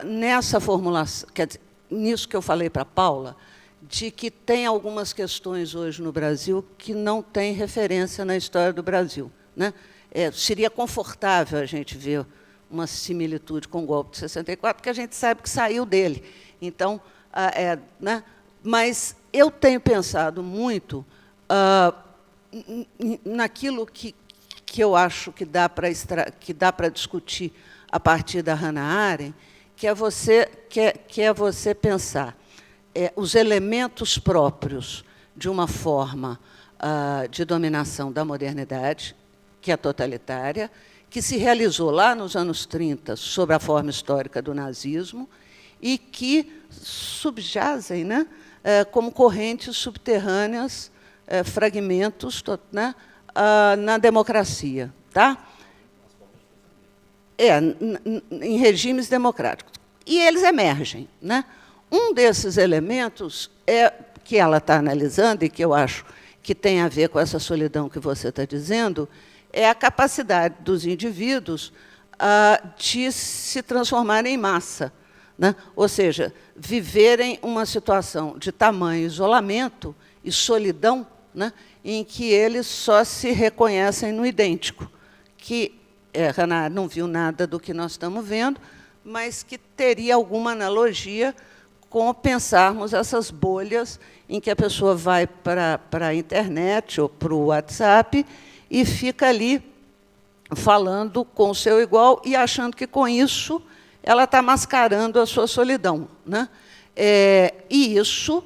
nessa formulação, quer dizer, nisso que eu falei para a Paula, de que tem algumas questões hoje no Brasil que não têm referência na história do Brasil, né? Seria confortável a gente ver uma similitude com o golpe de 64, porque a gente sabe que saiu dele. Então, né? Mas eu tenho pensado muito naquilo que eu acho que dá para discutir a partir da Hannah Arendt, que é você pensar os elementos próprios de uma forma de dominação da modernidade, que é totalitária, que se realizou lá nos anos 30 sob a forma histórica do nazismo e que subjazem, né, como correntes subterrâneas, fragmentos, né, na democracia. Tá? Em regimes democráticos. E eles emergem, né? Um desses elementos que ela está analisando, e que eu acho que tem a ver com essa solidão que você está dizendo, é a capacidade dos indivíduos de se transformarem em massa, né? Ou seja, viverem uma situação de tamanho isolamento e solidão, né, em que eles só se reconhecem no idêntico, que Hannah Arendt não viu nada do que nós estamos vendo, mas que teria alguma analogia com pensarmos essas bolhas em que a pessoa vai para a internet ou para o WhatsApp e fica ali falando com o seu igual e achando que, com isso, ela está mascarando a sua solidão, né? E isso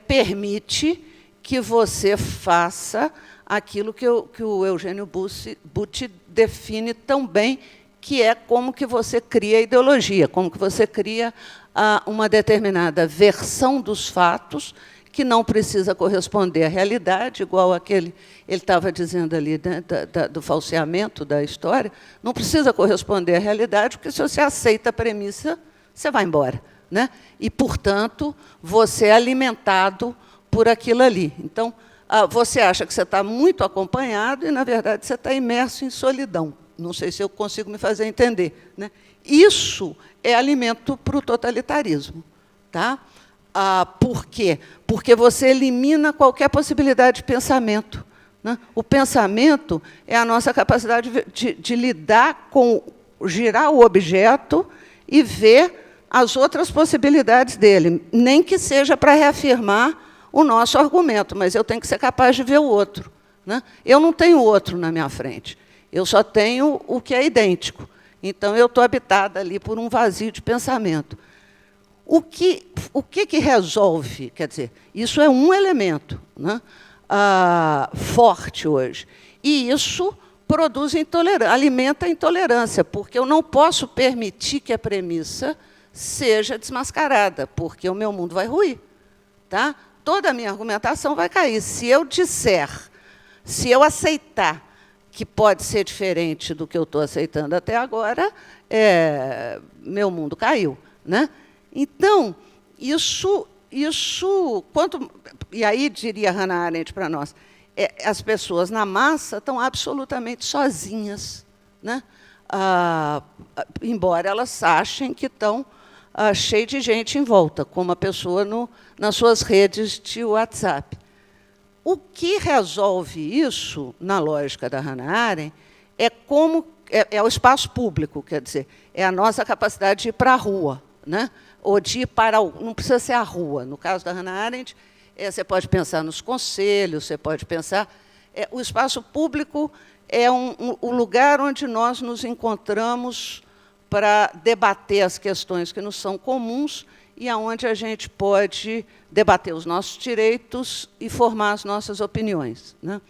permite que você faça aquilo que o Eugênio Butti define tão bem, que é como que você cria ideologia, como que você cria uma determinada versão dos fatos que não precisa corresponder à realidade, igual aquele, ele estava dizendo ali, né, do falseamento da história, não precisa corresponder à realidade, porque se você aceita a premissa, você vai embora, né? E, portanto, você é alimentado por aquilo ali. Então, você acha que você está muito acompanhado e, na verdade, você está imerso em solidão. Não sei se eu consigo me fazer entender, né? Isso é alimento para o totalitarismo. Tá? Por quê? Porque você elimina qualquer possibilidade de pensamento, né? O pensamento é a nossa capacidade de lidar com, girar o objeto e ver as outras possibilidades dele, nem que seja para reafirmar o nosso argumento, mas eu tenho que ser capaz de ver o outro, né? Eu não tenho outro na minha frente, eu só tenho o que é idêntico. Então, eu estou habitada ali por um vazio de pensamento. O que resolve? Quer dizer, isso é um elemento, né, forte hoje. E isso produz intolerância, alimenta a intolerância, porque eu não posso permitir que a premissa seja desmascarada, porque o meu mundo vai ruir. Tá? Toda a minha argumentação vai cair. Se eu disser, se eu aceitar que pode ser diferente do que eu estou aceitando até agora, meu mundo caiu, né? Então, isso e aí diria Hannah Arendt para nós, as pessoas na massa estão absolutamente sozinhas, né? Embora elas achem que estão cheias de gente em volta, como a pessoa nas suas redes de WhatsApp. O que resolve isso, na lógica da Hannah Arendt, é o espaço público, quer dizer, é a nossa capacidade de ir para a rua, né? Ou de ir para... Não precisa ser a rua. No caso da Hannah Arendt, você pode pensar nos conselhos, você pode pensar... o espaço público é o lugar onde nós nos encontramos para debater as questões que nos são comuns e aonde a gente pode debater os nossos direitos e formar as nossas opiniões, né?